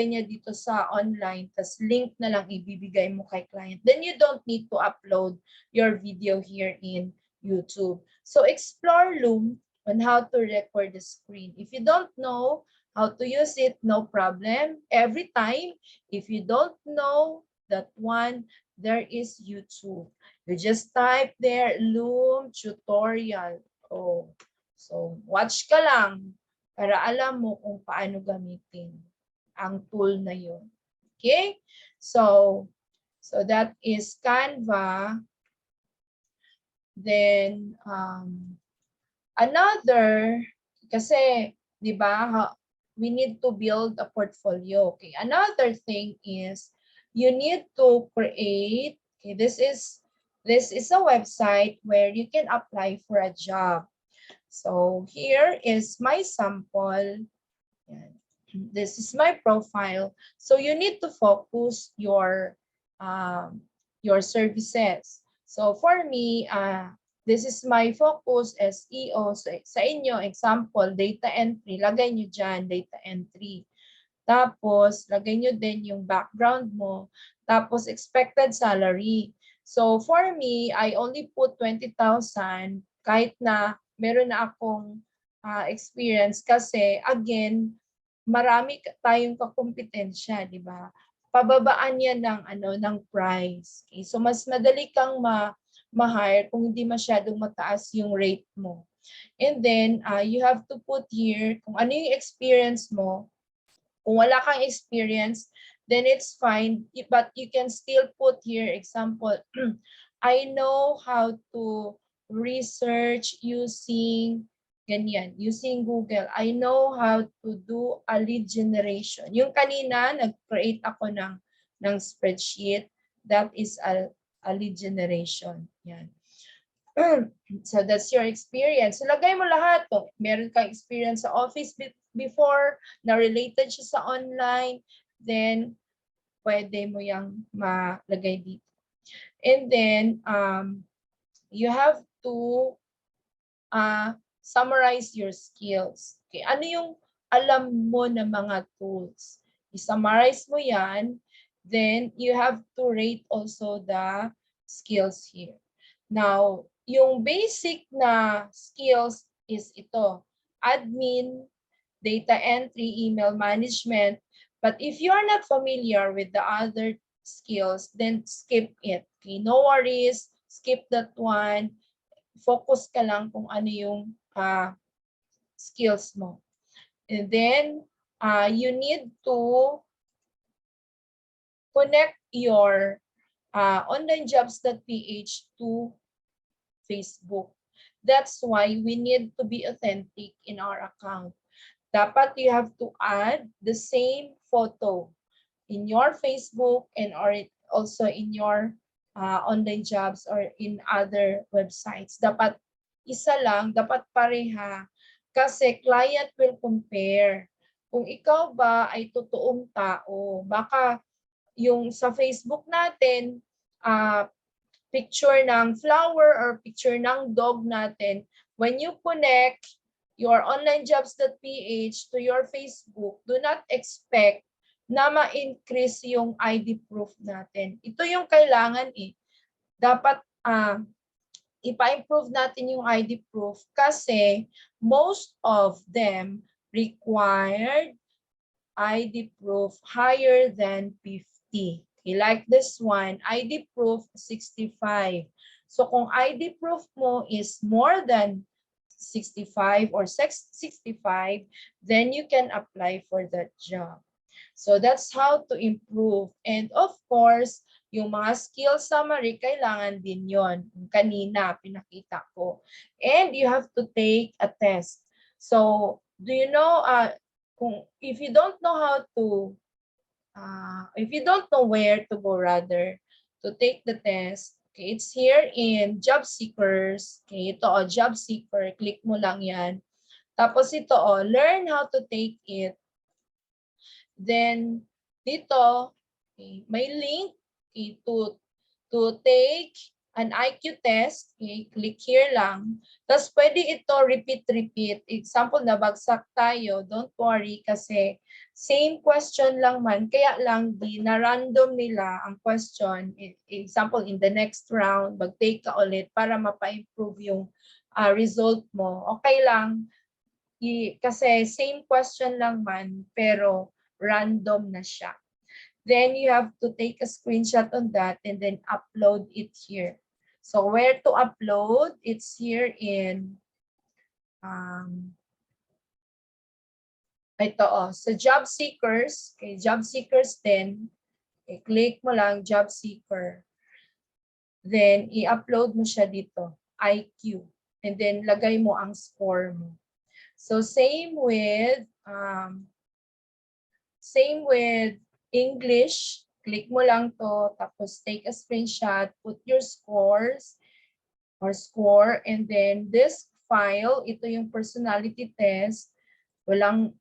niya dito sa online, tapos link na lang ibibigay mo kay client. Then you don't need to upload your video here in YouTube. So explore Loom on how to record the screen. If you don't know how to use it, no problem. Every time, if you don't know that one, there is YouTube. You just type there, Loom tutorial. Oh, so watch ka lang para alam mo kung paano gamitin ang tool na yun. Okay? So that is Canva. Then, another, kasi, di ba, we need to build a portfolio. Okay? Another thing is, you need to create, okay, this is a website where you can apply for a job. So here is my sample. This is my profile. So you need to focus your services. So for me, this is my focus SEO. So sa inyo, example, data entry. Lagay nyo dyan, data entry. Tapos, lagay nyo din yung background mo. Tapos, expected salary. So for me, I only put 20,000 kahit na meron na akong experience kasi again, marami tayong kakumpetensya, di ba? Pababaan yan ng price. Okay? So mas madali kang ma-hire kung hindi masyadong mataas yung rate mo. And then you have to put here kung ano yung experience mo. Kung wala kang experience, then it's fine, but you can still put here example, I know how to research using ganyan, using Google. I know how to do a lead generation. Yung kanina, nag-create ako ng spreadsheet. That is a lead generation. Yan. So that's your experience. So lagay mo lahat. Meron kang experience sa office before, na related siya sa online, then pwede mo yang malagay dito. And then, you have to summarize your skills. Okay, ano yung alam mo na mga tools? I-summarize mo yan, then you have to rate also the skills here. Now, yung basic na skills is ito, admin, data entry, email management. But if you are not familiar with the other skills, then skip it. Okay, no worries, skip that one. Focus ka lang kung ano yung skills mo. And then, you need to connect your onlinejobs.ph to Facebook. That's why we need to be authentic in our account. Dapat you have to add the same photo in your Facebook and or also in your online jobs or in other websites. Dapat isa lang, dapat pareha. Kasi client will compare. Kung ikaw ba ay totoong tao, baka yung sa Facebook natin, picture ng flower or picture ng dog natin, when you connect your onlinejobs.ph to your Facebook, do not expect na ma-increase yung ID proof natin. Ito yung kailangan eh. Dapat ipa-improve natin yung ID proof kasi most of them required ID proof higher than 50. Okay, like this one, ID proof 65. So kung ID proof mo is more than 65 or 65, then you can apply for that job. So that's how to improve. And of course, yung mga skill summary, kailangan din yon. Kanina, pinakita ko. And you have to take a test. So, do you know, if you don't know how to, if you don't know where to go rather, to take the test, okay, it's here in job seekers. Okay, ito job seeker, click mo lang yan. Tapos ito learn how to take it. Then, dito, okay, may link okay, to take an IQ test. Okay, click here lang. Tapos, pwede ito repeat. Example, nabagsak tayo. Don't worry kasi same question lang man. Kaya lang, na-random nila ang question. Example, in the next round, mag-take ka ulit para mapa-improve yung result mo. Okay lang. Kasi same question lang man, pero random na siya. Then you have to take a screenshot on that and then upload it here. So where to upload? It's here in ito sa job seekers. Okay, job seekers din. Okay, click mo lang job seeker. Then i-upload mo siya dito, IQ. And then lagay mo ang score mo. So same with English, click mo lang to, tapos take a screenshot, put your scores or score, and then this file, ito yung personality test, walang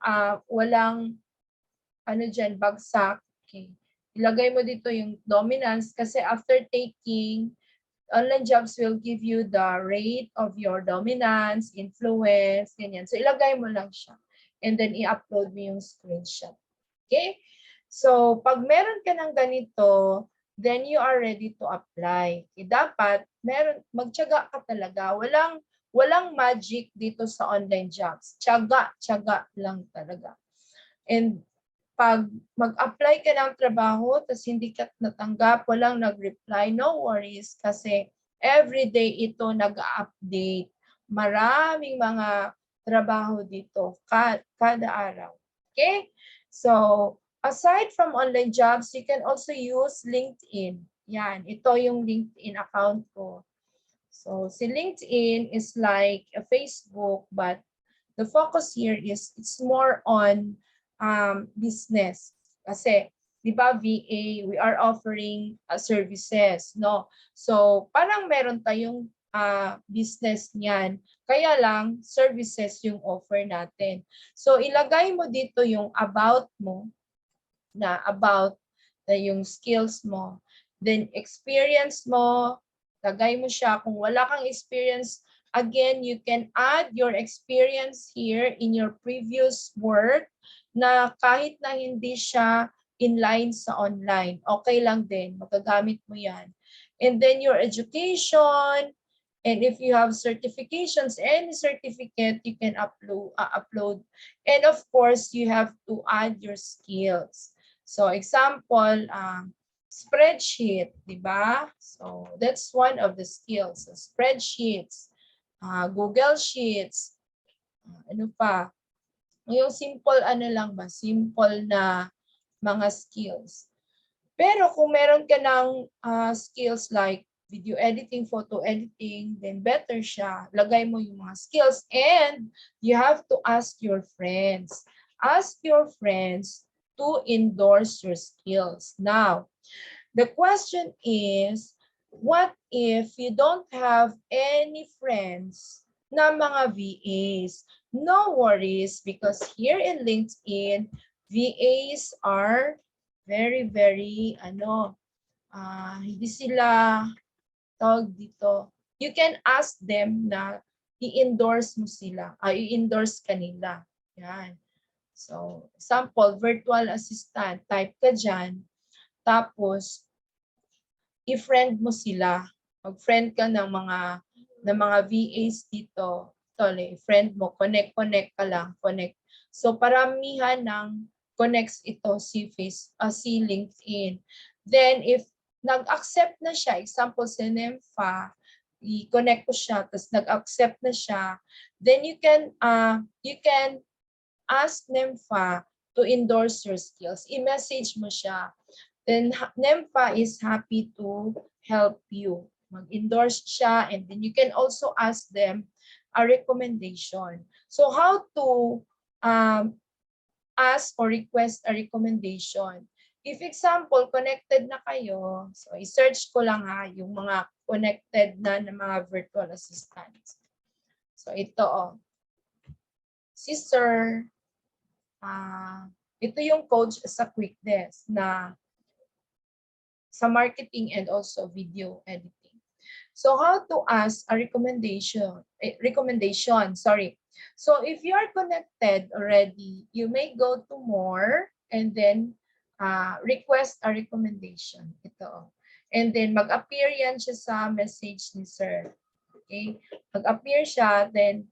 ano dyan, bagsak. Okay. Ilagay mo dito yung dominance kasi after taking, online jobs will give you the rate of your dominance, influence, ganyan. So ilagay mo lang siya. And then i-upload mo yung screenshot. Okay? So pag meron ka ng ganito, then you are ready to apply. Okay, dapat magtiyaga ka talaga. Walang magic dito sa online jobs. Tiyaga lang talaga. And pag mag-apply ka ng trabaho tapos hindi ka natanggap, walang nag-reply, no worries kasi everyday ito nag-update. Maraming mga trabaho dito kada araw. Okay? So, aside from online jobs, you can also use LinkedIn. Yan, ito yung LinkedIn account ko. So, si LinkedIn is like a Facebook, but the focus here is it's more on business. Kasi, di ba, VA, we are offering services, no? So, parang meron tayong business niyan. Kaya lang, services yung offer natin. So, ilagay mo dito yung about mo, yung skills mo. Then, experience mo, lagay mo siya. Kung wala kang experience, again, you can add your experience here in your previous work na kahit na hindi siya inline sa online. Okay lang din. Magagamit mo yan. And then your education, and if you have certifications, any certificate, you can upload. And of course, you have to add your skills. So example, spreadsheet, di ba? So that's one of the skills. So, spreadsheets, Google Sheets, ano pa? Yung simple ano lang ba? Simple na mga skills. Pero kung meron ka ng skills like video editing, photo editing, then better siya. Lagay mo yung mga skills and you have to ask your friends. Ask your friends to endorse your skills. Now, the question is, what if you don't have any friends na mga VAs? No worries because here in LinkedIn, VAs are very, hindi sila tawag dito. You can ask them na i-endorse mo sila, i-endorse kanila. Yan. So, example, virtual assistant, type ka dyan, tapos i-friend mo sila. Mag-friend ka ng mga VAs dito. Tole, friend mo, connect ka lang, connect. So paramihan ng connects ito si LinkedIn. Then if nag-accept na siya, example si Nemfa, i-connect ko siya, tapos nag-accept na siya, then you can ask Nemfa to endorse your skills. I-message mo siya. Then NEMFA is happy to help you. Mag-endorse siya, and then you can also ask them a recommendation. So how to ask or request a recommendation? If example, connected na kayo, so i-search ko lang yung mga connected na mga virtual assistants. So ito si Sir, ito yung coach sa QuickDesk na sa marketing and also video editing. So how to ask a recommendation, sorry. So if you are connected already, you may go to more and then request a recommendation. Ito. And then mag-appear yan siya sa message ni Sir. Okay? Mag-appear siya, then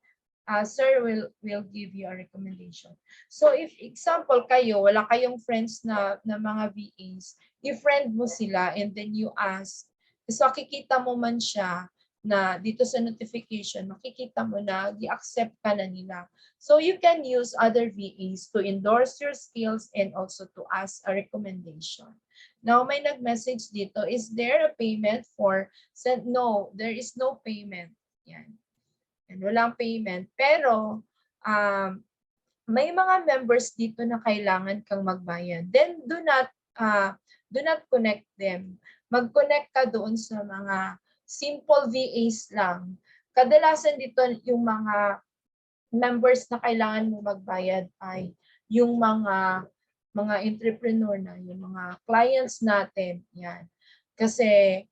Sir will give you a recommendation. So if example kayo, wala kayong friends na mga VAs, i-friend mo sila and then you ask. So makikita mo man siya na dito sa notification, makikita mo na i-accept ka na nila. So you can use other VAs to endorse your skills and also to ask a recommendation. Now may nag-message dito, is there a payment for send? No, there is no payment. Yan. And walang payment. Pero may mga members dito na kailangan kang magbayad. Then do not connect them. Mag-connect ka doon sa mga simple VAs lang. Kadalasan dito yung mga members na kailangan mo magbayad ay yung mga entrepreneur na, yung mga clients natin. Yan. Kasi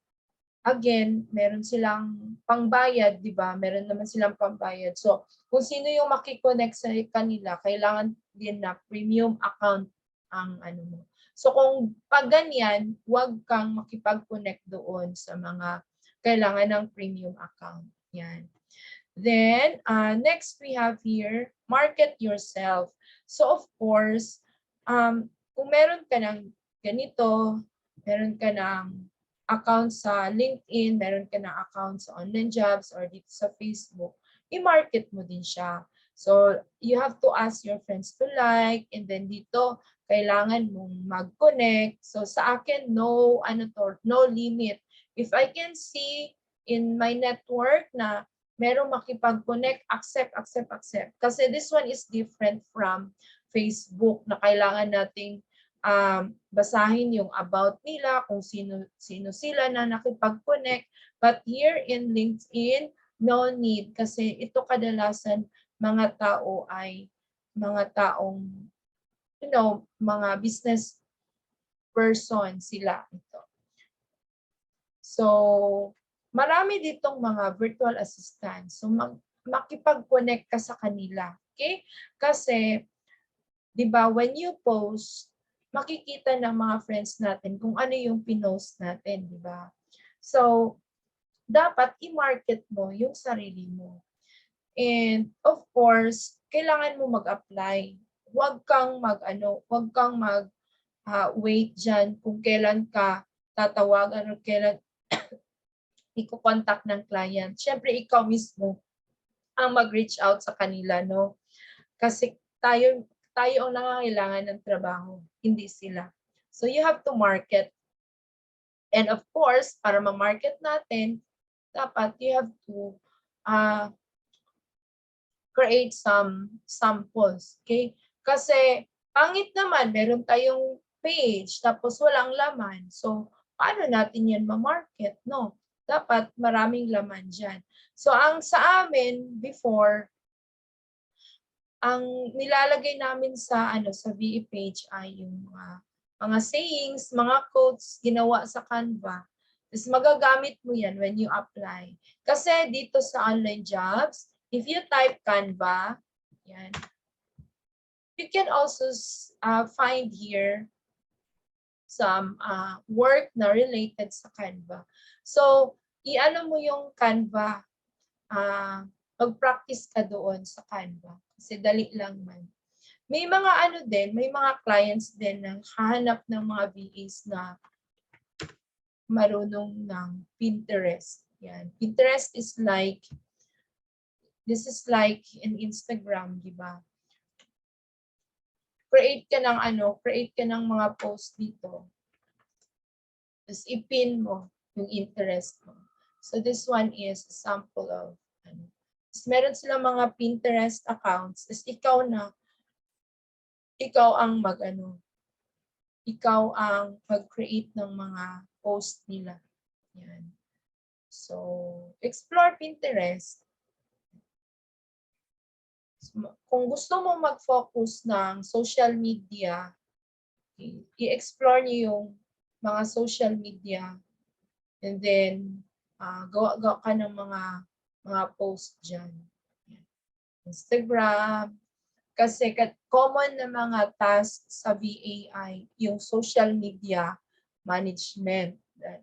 again, meron silang pangbayad, di ba? Meron naman silang pangbayad. So, kung sino yung makikonnect sa kanila, kailangan din na premium account ang ano mo. So, kung pag ganyan, huwag kang makipag-connect doon sa mga kailangan ng premium account. Yan. Then, next we have here, market yourself. So, of course, kung meron ka ng ganito, meron ka ng account sa LinkedIn, meron ka ng account sa online jobs or dito sa Facebook, i-market mo din siya. So, you have to ask your friends to like, and then dito, kailangan mong mag-connect. So, sa akin, no limit. If I can see in my network na merong makipag-connect, accept. Kasi this one is different from Facebook na kailangan nating basahin yung about nila, kung sino sila na nakipag-connect. But here in LinkedIn, no need kasi ito kadalasan mga tao ay mga taong mga business person sila ito. So, marami ditong mga virtual assistants. So, makipag-connect ka sa kanila. Okay? Kasi, di ba, when you post, makikita ng mga friends natin kung ano yung pinost natin, di ba? So, dapat i-market mo yung sarili mo. And, of course, kailangan mo mag-apply. Huwag kang wait dyan kung kailan ka tatawagan o kailan i-contact ng client. Siyempre, ikaw mismo ang mag-reach out sa kanila, no? Kasi tayo ang nangangailangan ng trabaho, hindi sila. So, you have to market. And of course, para ma-market natin, dapat you have to create some samples. Okay? Kasi, pangit naman, meron tayong page, tapos walang laman. So, paano natin yan ma-market, no? Dapat maraming laman dyan. So, ang sa amin before, ang nilalagay namin sa VE page ay yung mga sayings, mga quotes ginawa sa Canva. Tapos magagamit mo yan when you apply. Kasi dito sa online jobs, If you type Canva, yan, you can also find here some work na related sa Canva. So, i-ano mo yung Canva, mag-practice ka doon sa Canva. Kasi dali lang man. May mga ano din, may mga clients din na hahanap ng mga VAs na marunong ng Pinterest. Yan. Pinterest is like, this is like an Instagram, di ba? Create ka ng mga post dito. Tapos ipin mo yung interest mo. So this one is a sample of meron silang mga Pinterest accounts. Tapos ikaw ang mag-create ng mga post nila. Yan. So, explore Pinterest. Kung gusto mo mag-focus ng social media, i-explore niyo yung mga social media and then gawa ka ng mga post dyan. Instagram, kasi common na mga tasks sa VAI yung social media management.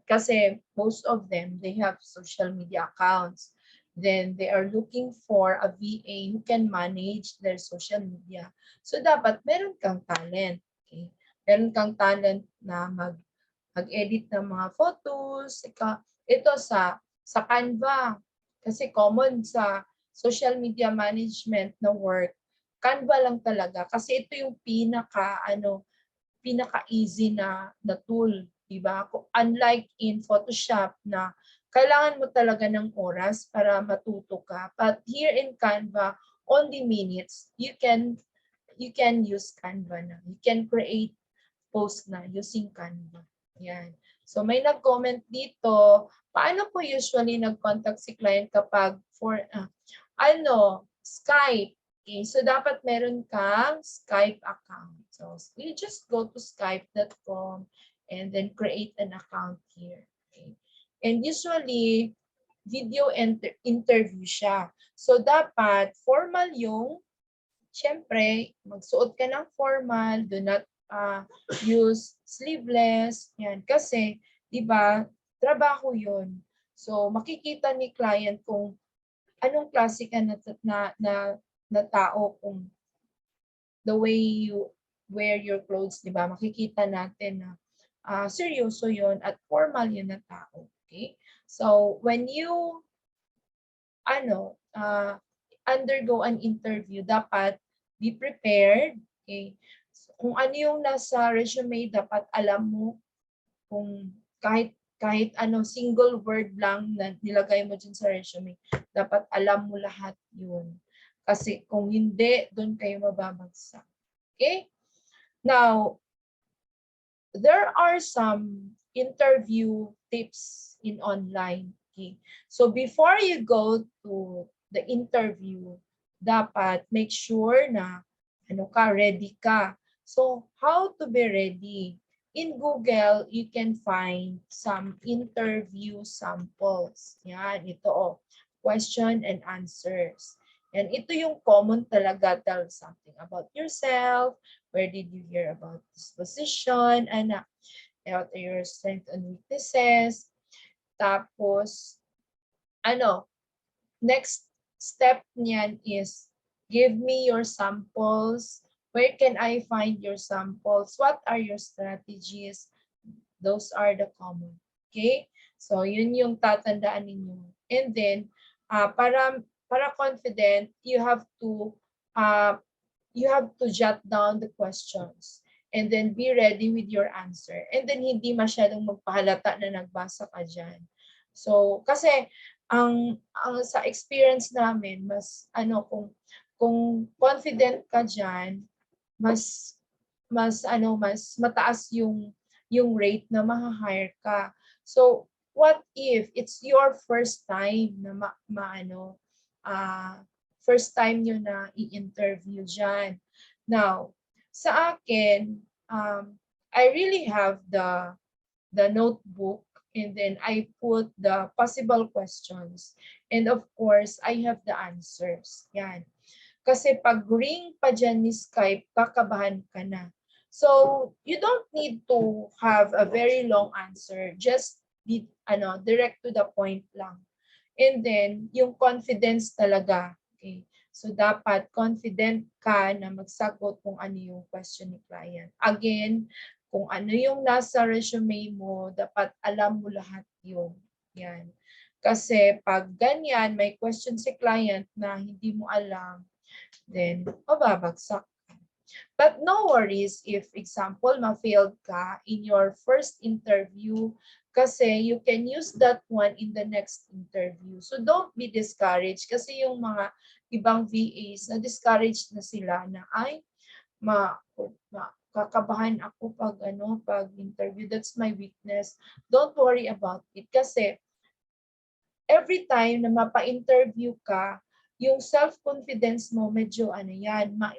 Kasi most of them, they have social media accounts. Then they are looking for a VA who can manage their social media. So dapat meron kang talent. Okay? Meron kang talent na mag-edit ng mga photos. Ito sa Canva. Kasi common sa social media management na work, Canva lang talaga. Kasi ito yung pinaka-easy na tool. Diba? Unlike in Photoshop na kailangan mo talaga ng oras para matuto ka. But here in Canva, only minutes, you can use Canva na. You can create post na using Canva. Yan. So may nag-comment dito, paano po usually nag-contact si client kapag for Skype? Okay, so dapat meron kang Skype account. So you just go to skype.com and then create an account here. Okay. And usually, video interview siya. So dapat formal yung, syempre, magsuot ka ng formal, do not use sleeveless. Yan. Kasi, di ba, trabaho yun. So makikita ni client kung anong klase ka na tao, kung the way you wear your clothes, di ba? Makikita natin na seryoso yun at formal yun na tao. Okay? So, when you undergo an interview, dapat be prepared. Okay? So, kung ano yung nasa resume, dapat alam mo kung kahit single word lang na nilagay mo dyan sa resume, dapat alam mo lahat yun. Kasi kung hindi, doon kayo mababagsak. Okay? Now, there are some interview tips in online. Okay? So before you go to the interview, dapat make sure na ready ka. So how to be ready? In Google, you can find some interview samples. Yan, ito question and answers. And ito yung common talaga. Tell something about yourself. Where did you hear about this position? What are your strengths and weaknesses? Tapos, next step niyan is, give me your samples. Where can I find your samples? What are your strategies? Those are the common. Okay? So, yun yung tatandaan ninyo. And then, para confident, you have to jot down the questions and then be ready with your answer. And then hindi masyadong magpahalata na nagbasa ka dyan. So, kasi ang sa experience namin, mas kung confident ka dyan, mas mataas yung rate na ma-hire ka. So, what if it's your first time na first time nyo na i-interview dyan? Now, sa akin, I really have the notebook And then I put the possible questions. And of course, I have the answers. Yan. Kasi pag ring pa dyan ni Skype, kakabahan ka na. So, you don't need to have a very long answer. Just be, direct to the point lang. And then, yung confidence talaga. Okay. So, dapat confident ka na magsagot kung ano yung question ni client. Again, kung ano yung nasa resume mo, dapat alam mo lahat yun. Yan. Kasi pag ganyan, may question si client na hindi mo alam, then mababagsak. But no worries if, example, ma-failed ka in your first interview kasi you can use that one in the next interview. So don't be discouraged kasi yung mga ibang VAs na discouraged na sila na ay kakabahan ako pag interview. That's my weakness. Don't worry about it kasi every time na mapa-interview ka, yung self-confidence mo medyo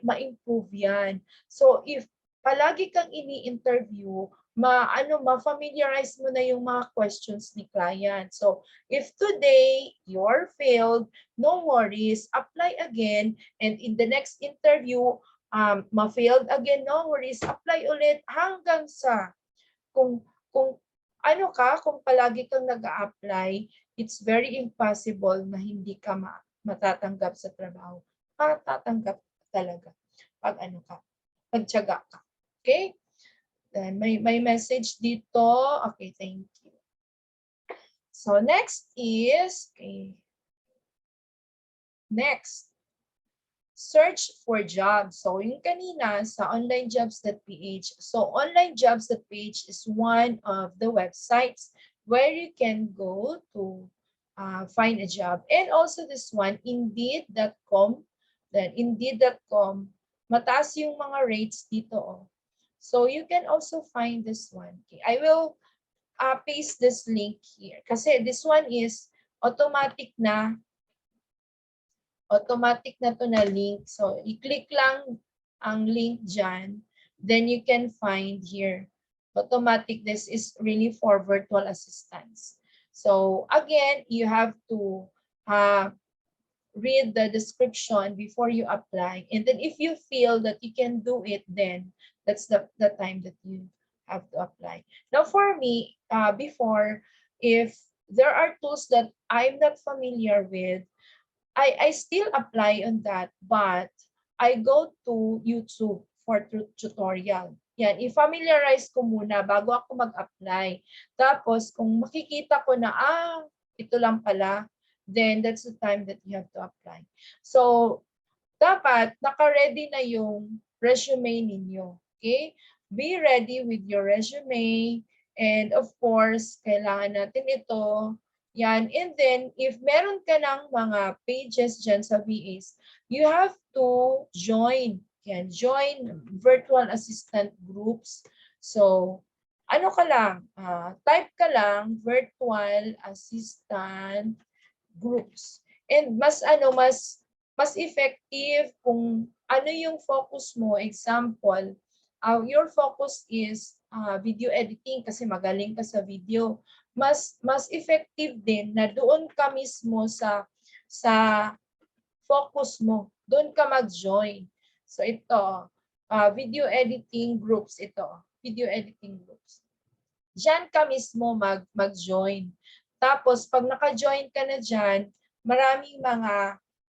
ma-improve yan. So if palagi kang ini-interview, ma-familiarize mo na yung mga questions ni client. So if today you're failed, no worries, apply again, and in the next interview, ma-failed again, no worries, apply ulit hanggang sa kung kung palagi kang nag-a-apply, it's very impossible na hindi ka matatanggap sa trabaho. Matatanggap talaga pag pagtiyaga ka. Okay? Then may message dito. Okay, thank you. So next is, next, search for jobs. So yung kanina sa onlinejobs.ph. So onlinejobs.ph is one of the websites where you can go to find a job. And also this one, Indeed.com. Then Indeed.com, mataas yung mga rates dito. Oh. So you can also find this one. Okay. I will paste this link here. Kasi this one is automatic na to na link. So, i-click lang ang link dyan. Then you can find here. Automatic, this is really for virtual assistants. So, again, you have to read the description before you apply. And then if you feel that you can do it, then that's the time that you have to apply. Now, for me, before, if there are tools that I'm not familiar with, I still apply on that, but I go to YouTube for tutorial. Yan, i-familiarize ko muna bago ako mag-apply. Tapos, kung makikita ko na, ito lang pala, then that's the time that you have to apply. So, dapat naka-ready na yung resume ninyo. Okay? Be ready with your resume. And of course, kailangan natin ito. Yan. And then, if meron ka ng mga pages dyan sa VAs, you have to join. Yan. Join virtual assistant groups. So, ano ka lang, type ka lang, virtual assistant groups. And mas effective kung ano yung focus mo. Example, your focus is video editing kasi magaling ka sa video. Mas effective din na doon ka mismo sa focus mo. Doon ka mag-join. So ito, video editing groups ito. Video editing groups. Diyan ka mismo mag-join. Tapos pag naka-join ka na diyan, maraming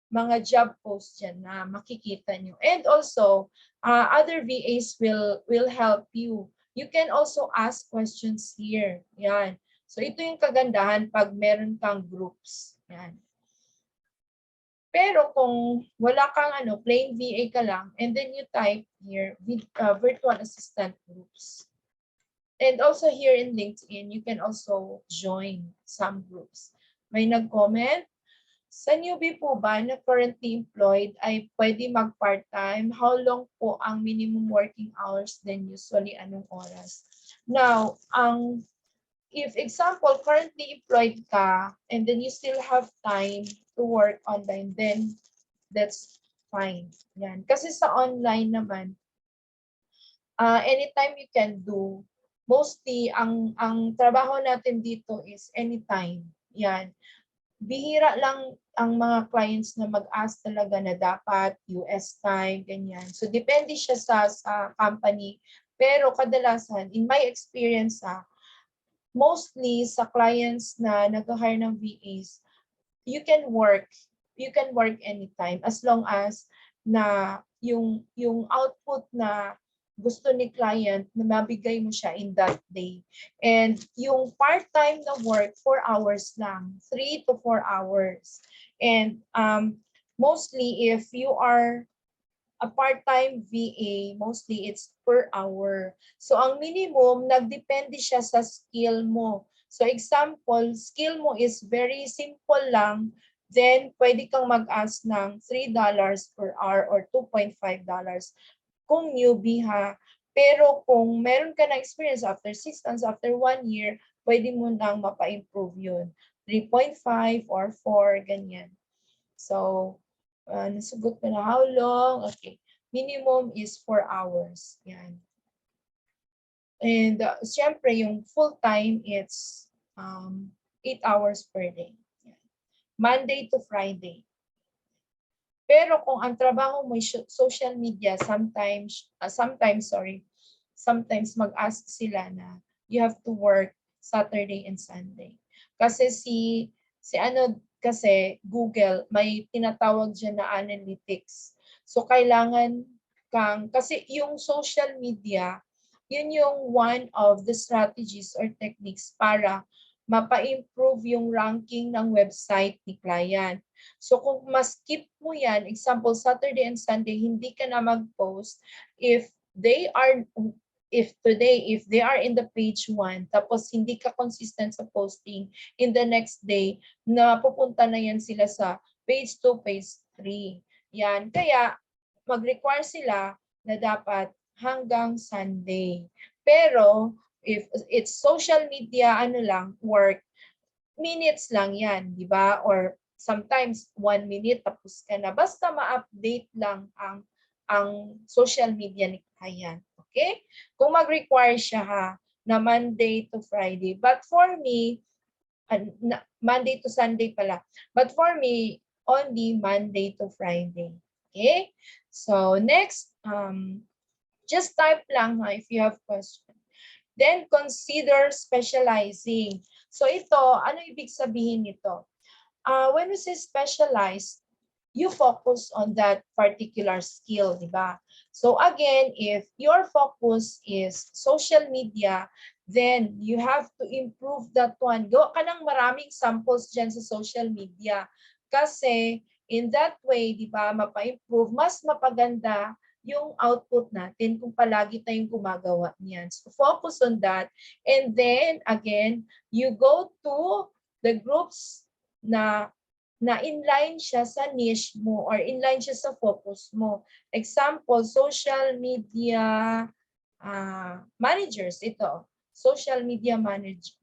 mga job posts diyan na makikita nyo. And also, other VAs will help you. You can also ask questions here. Yan. So ito yung kagandahan pag meron kang groups. Yan. Pero kung wala kang plain VA ka lang, and then you type here, virtual assistant groups. And also here in LinkedIn, you can also join some groups. May nag-comment, sa newbie po ba na currently employed ay pwede mag-part-time? How long po ang minimum working hours then usually anong oras? Now, if example, currently employed ka and then you still have time to work online, then that's fine. Yan. Kasi sa online naman, anytime you can do mostly ang trabaho natin dito is anytime. Yan. Bihira lang ang mga clients na mag-ask talaga na dapat US time, ganyan. So depende siya sa company. Pero kadalasan, in my experience, mostly sa clients na nag-hire ng VAs, you can work anytime as long as na yung output na gusto ni client na mabigay mo siya in that day. And yung part-time na work, 4 hours lang, 3 to 4 hours. And mostly if you are a part-time VA, mostly it's per hour. So ang minimum, nagdepende siya sa skill mo. So example, skill mo is very simple lang, then pwede kang mag-ask ng $3 per hour or $2.5 kung newbie ha. Pero kung meron ka na experience after 6 months, after 1 year, pwede mo nang mapa-improve yun. 3.5 or 4, ganyan. So, nasugot ko na how long. Okay. Minimum is 4 hours. Yan. And syempre, yung full-time, it's 8 hours per day. Yan. Monday to Friday. Pero kung ang trabaho mo social media, sometimes mag-ask sila na you have to work Saturday and Sunday. Kasi kasi Google may tinatawag diyan na analytics. So kailangan kasi yung social media, yun yung one of the strategies or techniques para mapa-improve yung ranking ng website ni client. So kung ma-skip mo yan, example Saturday and Sunday, hindi ka na mag-post, if they are in the page 1, tapos hindi ka consistent sa posting, in the next day, napupunta na yan sila sa page 2, page 3. Yan. Kaya mag-require sila na dapat hanggang Sunday. Pero if it's social media, work, minutes lang yan, di ba? Or sometimes 1 minute tapos ka na. Basta ma-update lang ang social media ni client. Okay? Kung mag-require siya na Monday to Friday. But for me, Monday to Sunday pala. But for me, only Monday to Friday. Okay? So next, just type lang if you have questions. Then consider specializing. So ito, ano ibig sabihin nito? When we say specialize, you focus on that particular skill, di ba? So again, if your focus is social media, then you have to improve that one. Gawa ka ng maraming samples dyan sa social media. Kasi in that way, di ba, mapa-improve, mas mapaganda yung output natin kung palagi tayong gumagawa niyan. So focus on that. And then, again, you go to the groups na inline siya sa niche mo or inline siya sa focus mo. Example, social media managers. Ito, social media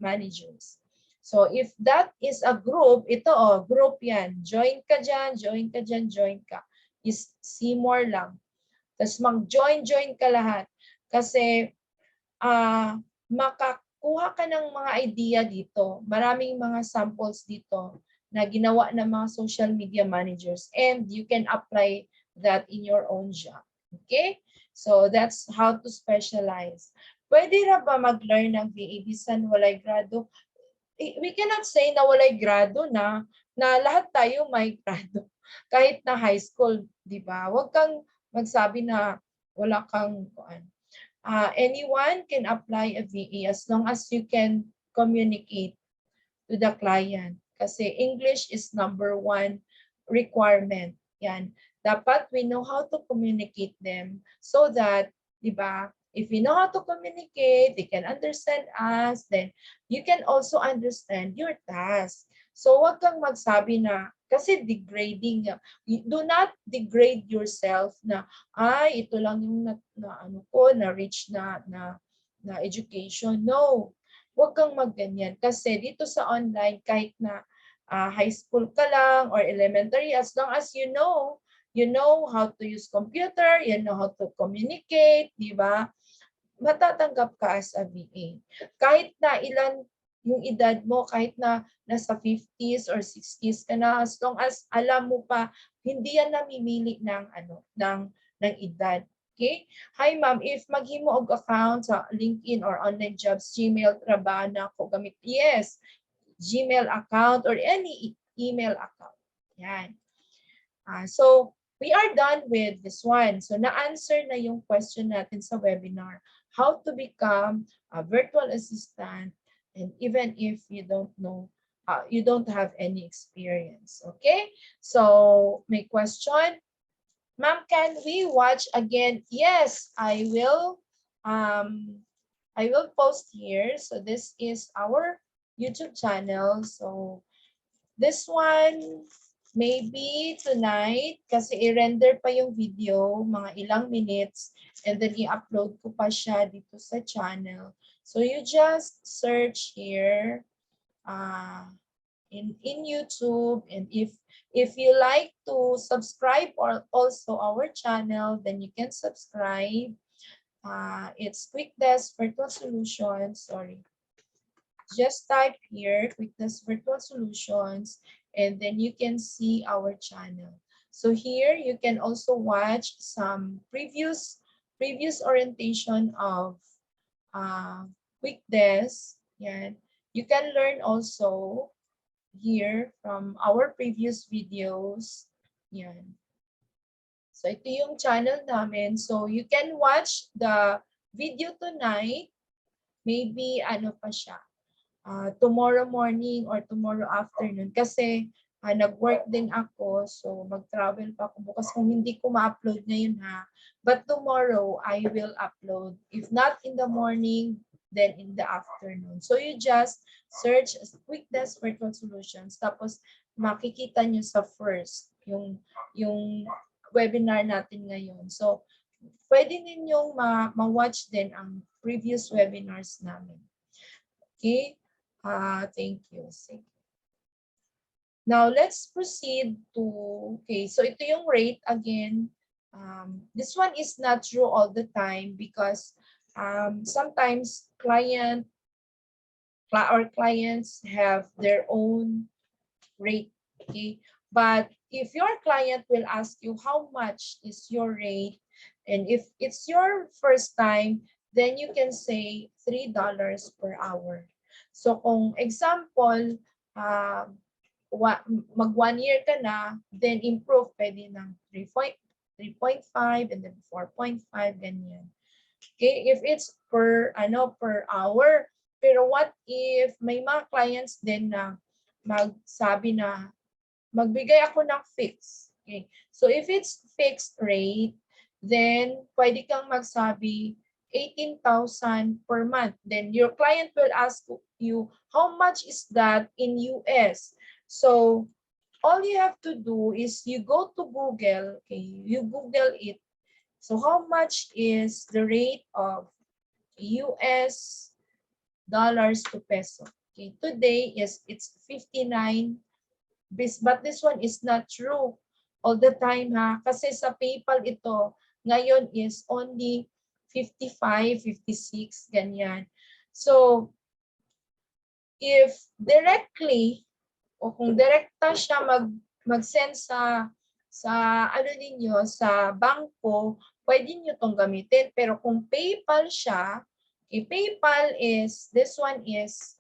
managers. So if that is a group, ito group yan. Join ka dyan, join ka dyan, join ka. Is see more lang. Tapos mag-join ka lahat. Kasi makakuha ka ng mga idea dito. Maraming mga samples dito na ginawa ng mga social media managers. And you can apply that in your own job. Okay? So that's how to specialize. Pwede na ba mag-learn ng VA bisan walay grado? We cannot say na walay grado na lahat tayo may grado. Kahit na high school, di ba? Huwag kang magsabi na wala kang anyone can apply a VA as long as you can communicate to the client. Kasi English is number 1 requirement. Yan. Dapat we know how to communicate them so that, di ba, if we know how to communicate, they can understand us, then you can also understand your task. So wag kang magsabi na, kasi degrading. Do not degrade yourself na, ito lang yung na-reach na education. No. Huwag kang magganyan. Kasi dito sa online, kahit na high school ka lang or elementary, as long as you know how to use computer, you know how to communicate, di ba? matatanggap ka as a VA. Kahit na ilan yung edad mo, kahit na nasa 50s or 60s ka na, as long as alam mo pa, hindi yan namimili ng ng edad. Okay? Hi ma'am, if maghimo og account sa LinkedIn or online jobs, Gmail, trabaho na ako gamit. Yes, Gmail account or any email account. Yan. So, we are done with this one. So, na-answer na yung question natin sa webinar. How to become a virtual assistant, and even if you don't know, you don't have any experience. Okay? So, may question? Ma'am, can we watch again? Yes, I will. I will post here. So, this is our YouTube channel. So, this one, maybe tonight, kasi i-render pa yung video, mga ilang minutes, and then i-upload ko pa siya dito sa channel. So you just search here in YouTube, and if you like to subscribe or also our channel, then you can subscribe. It's Quick Desk Virtual Solutions, sorry. Just type here Quickness Virtual Solutions, and then you can see our channel. So here you can also watch some previous orientation of Quick Desk. Yan. You can learn also here from our previous videos. Yan. So ito yung channel namin. So you can watch the video tonight. Maybe ano pa siya, tomorrow morning or tomorrow afternoon kasi nag-work din ako, so mag-travel pa ako bukas kung hindi ko ma-upload ngayon ha. But tomorrow I will upload. If not in the morning, then in the afternoon. So you just search Quick Desk Virtual Solutions, tapos makikita nyo sa first yung webinar natin ngayon. So pwede ninyong ma-watch din ang previous webinars namin. Okay. Thank you. Now, let's proceed to, okay, so ito yung rate again. This one is not true all the time because sometimes clients have their own rate, okay? But if your client will ask you how much is your rate, and if it's your first time, then you can say $3 per hour. So kung example, mag 1 year ka na, then improve pwede ng 3.5 and then 4.5, ganyan. Okay, if it's per hour, pero what if may mga clients din na magsabi na magbigay ako ng fixed. Okay, so if it's fixed rate, then pwede kang magsabi 18,000 per month. Then your client will ask you, how much is that in US? So all you have to do is you go to Google, okay, you Google it. So how much is the rate of US dollars to peso? Okay, today it's 59, but this one is not true all the time ha. Kasi sa PayPal ito, ngayon is only 55, 56, ganyan. So, if directly, o kung direkta siya mag-send sa ano ninyo, sa bangko, pwede nyo itong gamitin. Pero kung PayPal siya, PayPal is, this one is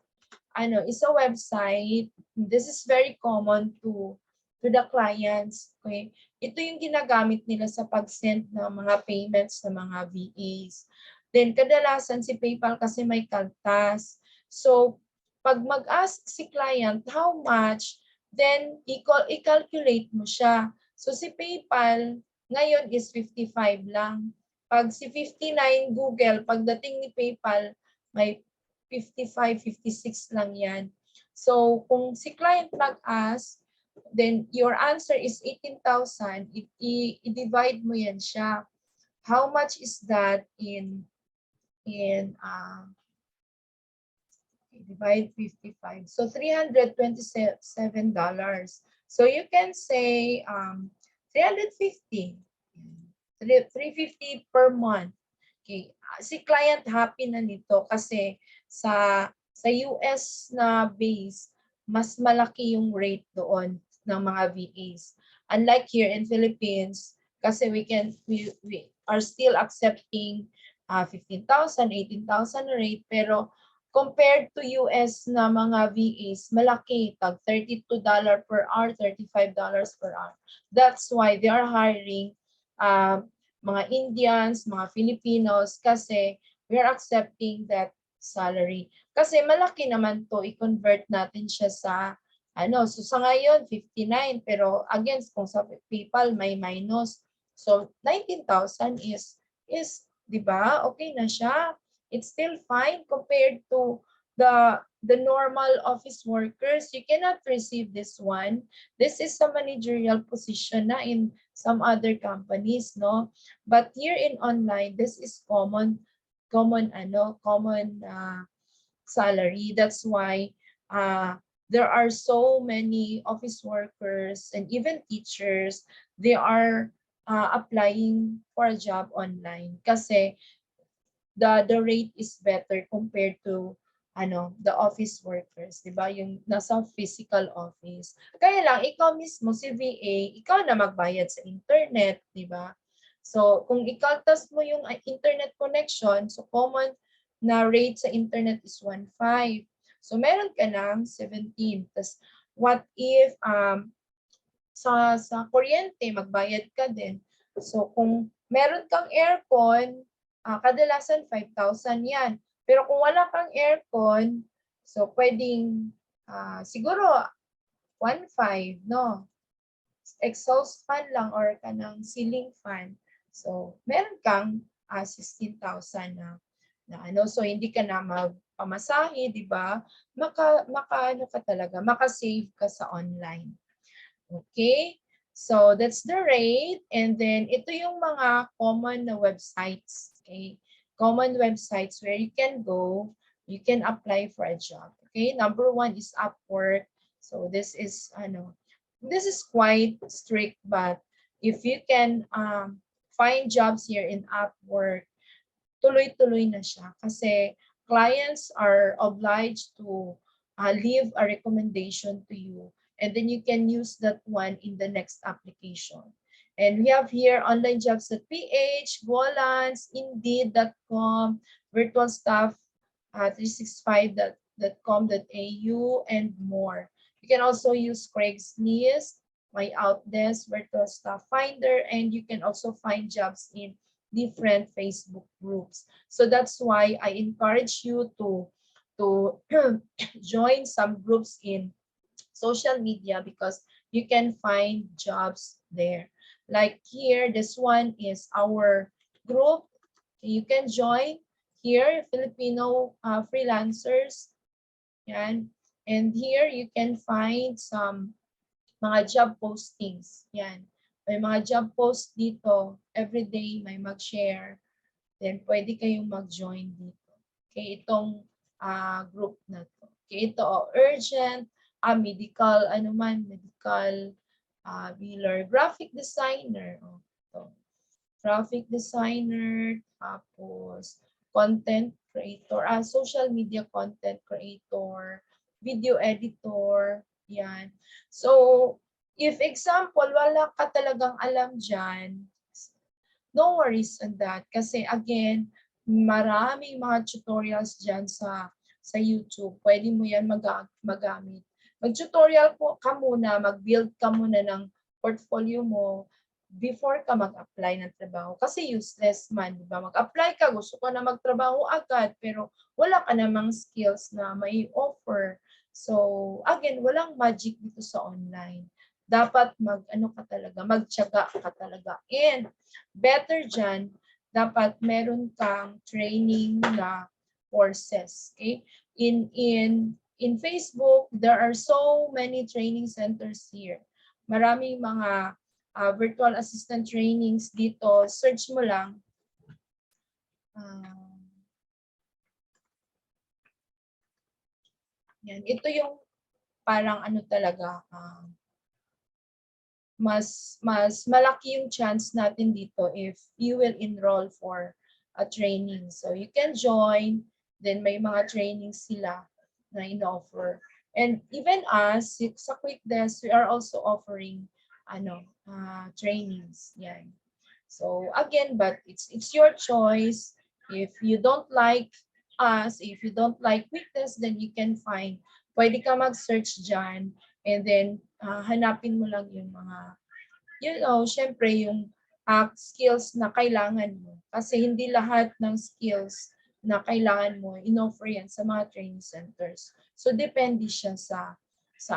a website. This is very common to the clients. Okay? Ito yung ginagamit nila sa pag-send ng mga payments sa mga VAs. Then kadalasan si PayPal kasi may kaltas. So pag mag-ask si client how much, then i-calculate mo siya. So si PayPal ngayon is 55 lang. Pag si 59 Google, pagdating ni PayPal, may 55, 56 lang yan. So, kung si client mag-ask, then your answer is 18,000. I-divide mo yan siya. How much is that in divide 55? So, $327. So, you can say 350. 350 per month. Okay. Si client happy na nito kasi sa US na base, mas malaki yung rate doon ng mga VAs. Unlike here in Philippines, kasi we are still accepting 15,000, 18,000 rate, pero compared to US na mga VAs, malaki, tag $32 per hour, $35 per hour. That's why they are hiring mga Indians, mga Filipinos, kasi we are accepting that salary. Kasi malaki naman to, i-convert natin siya sa so sa ngayon 59, pero again kung sa PayPal may minus. So 19,000 is 'di ba? Okay na siya. It's still fine compared to the normal office workers. You cannot receive this one. This is a managerial position na in some other companies, no? But here in online, this is common salary. That's why there are so many office workers and even teachers, they are applying for a job online kasi the rate is better compared to the office workers, 'di ba? Yung nasa physical office. Kaya lang ikaw mismo si VA, ikaw na magbayad sa internet, 'di ba? So, kung ikaltas mo yung internet connection, so common na rate sa internet is 1.5. So, meron ka ng 17. Tas, what if sa kuryente, magbayad ka din. So, kung meron kang aircon, kadalasan 5,000 yan. Pero kung wala kang aircon, so pwedeng siguro 1.5, no? Exhaust fan lang or kanang ceiling fan. So, meron kang 16,000 so hindi ka na magpamasahe, di ba? Maka-save ka sa online. Okay? So, that's the rate. And then, ito yung mga common na websites. Okay? Common websites where you can go, you can apply for a job. Okay? Number 1 is Upwork. So, this is quite strict, but if you can find jobs here in Upwork, tuloy-tuloy na siya. Kasi clients are obliged to leave a recommendation to you. And then you can use that one in the next application. And we have here onlinejobs.ph, Golans, Indeed.com, virtualstaff365.com.au, and more. You can also use Craigslist, My Outdesk, Virtual Staff Finder, and you can also find jobs in different Facebook groups. So that's why I encourage you to join some groups in social media because you can find jobs there. Like here, this one is our group. You can join here, Filipino freelancers. Yan. And here you can find some mga job postings. Yan. May mga job post dito. Everyday may mag-share. Then pwede kayong mag-join dito. Okay, itong group na to. Okay, ito urgent, medical, medical biller, graphic designer. Ito. Graphic designer, tapos content creator, social media content creator, video editor, yan. So, if example, wala ka talagang alam dyan, no worries on that. Kasi again, maraming mga tutorials dyan sa YouTube. Pwede mo yan magamit. Mag-tutorial ka muna, mag-build ka muna ng portfolio mo before ka mag-apply ng trabaho. Kasi useless man, di ba? Mag-apply ka, gusto ka na magtrabaho agad, pero wala ka namang skills na may offer. So, again, walang magic dito sa online. Dapat magtiyaga ka talaga. And better dyan, dapat meron kang training na courses. Okay? In Facebook, there are so many training centers here. Maraming mga virtual assistant trainings dito. Search mo lang. Yan. Ito yung parang talaga, mas malaki yung chance natin dito if you will enroll for training. So you can join, then may mga trainings sila na in-offer. And even us, sa Quick Desk, we are also offering trainings. Yan. So again, but it's your choice. If you don't like us, if you don't like Quick Desk, then you can find, pwede ka mag-search dyan, and then hanapin mo lang yung mga, syempre yung skills na kailangan mo. Kasi hindi lahat ng skills na kailangan mo, in-offer yan sa mga training centers. So, depende siya sa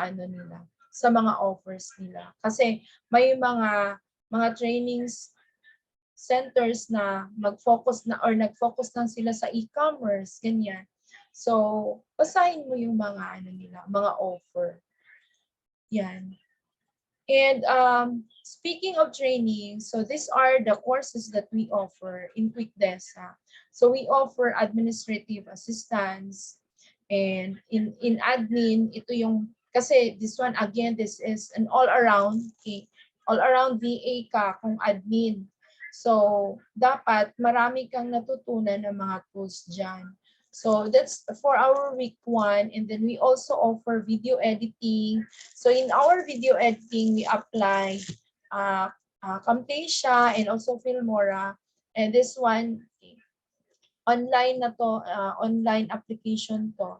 ano nila, sa mga offers nila. Kasi may mga trainings centers na mag-focus na or nag-focus lang sila sa e-commerce, ganyan. So, basahin mo yung mga nila, mga offer. Yan. And speaking of training, so these are the courses that we offer in Quick Desk. So we offer administrative assistance, and in admin, ito yung, kasi this one again, this is an all-around, okay? All-around VA ka kung admin. So dapat marami kang natutunan ng mga tools dyan. So that's for our week 1, and then we also offer video editing. So in our video editing, we apply Camtasia and also Filmora. And this one, online na to, online application to.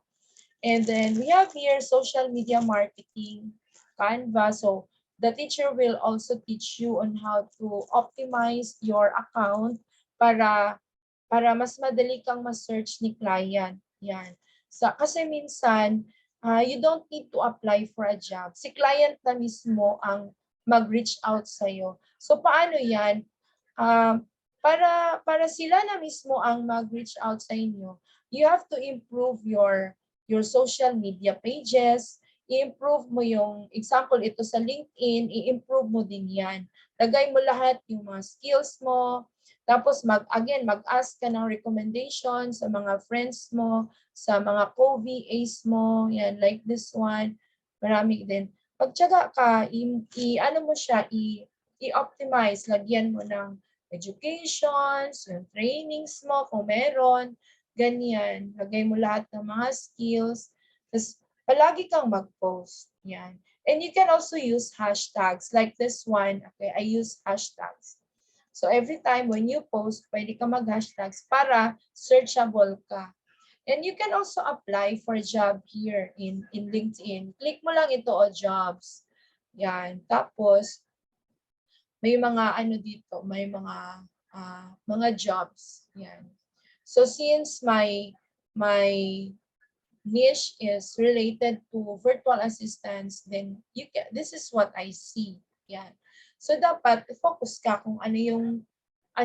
And then we have here social media marketing, Canva. So the teacher will also teach you on how to optimize your account para mas madali kang ma-search ni client. Yan. So, kasi minsan, you don't need to apply for a job. Si client na mismo ang mag-reach out sa'yo. So, paano yan? Para sila na mismo ang mag-reach out sa inyo, you have to improve your social media pages, i-improve mo yung, example, ito sa LinkedIn, i-improve mo din yan. Lagay mo lahat yung mga skills mo, tapos mag-ask ka ng recommendation sa mga friends mo, sa mga co-VAs mo, yan, like this one. Marami din. Pagtyaga ka, ano mo siya, i-optimize, lagyan mo ng educations, yung trainings mo, kung meron, ganyan. Lagay mo lahat ng mga skills. Tapos, palagi kang mag-post. Yan. And you can also use hashtags, like this one. Okay, I use hashtags. So every time when you post, pwede ka mag-hashtags para searchable ka. And you can also apply for a job here in LinkedIn. Click mo lang ito, jobs. Yan. Tapos, may mga dito, may mga jobs. Yan. So since my niche is related to virtual assistants, then this is what I see. Yan. So dapat focus ka kung ano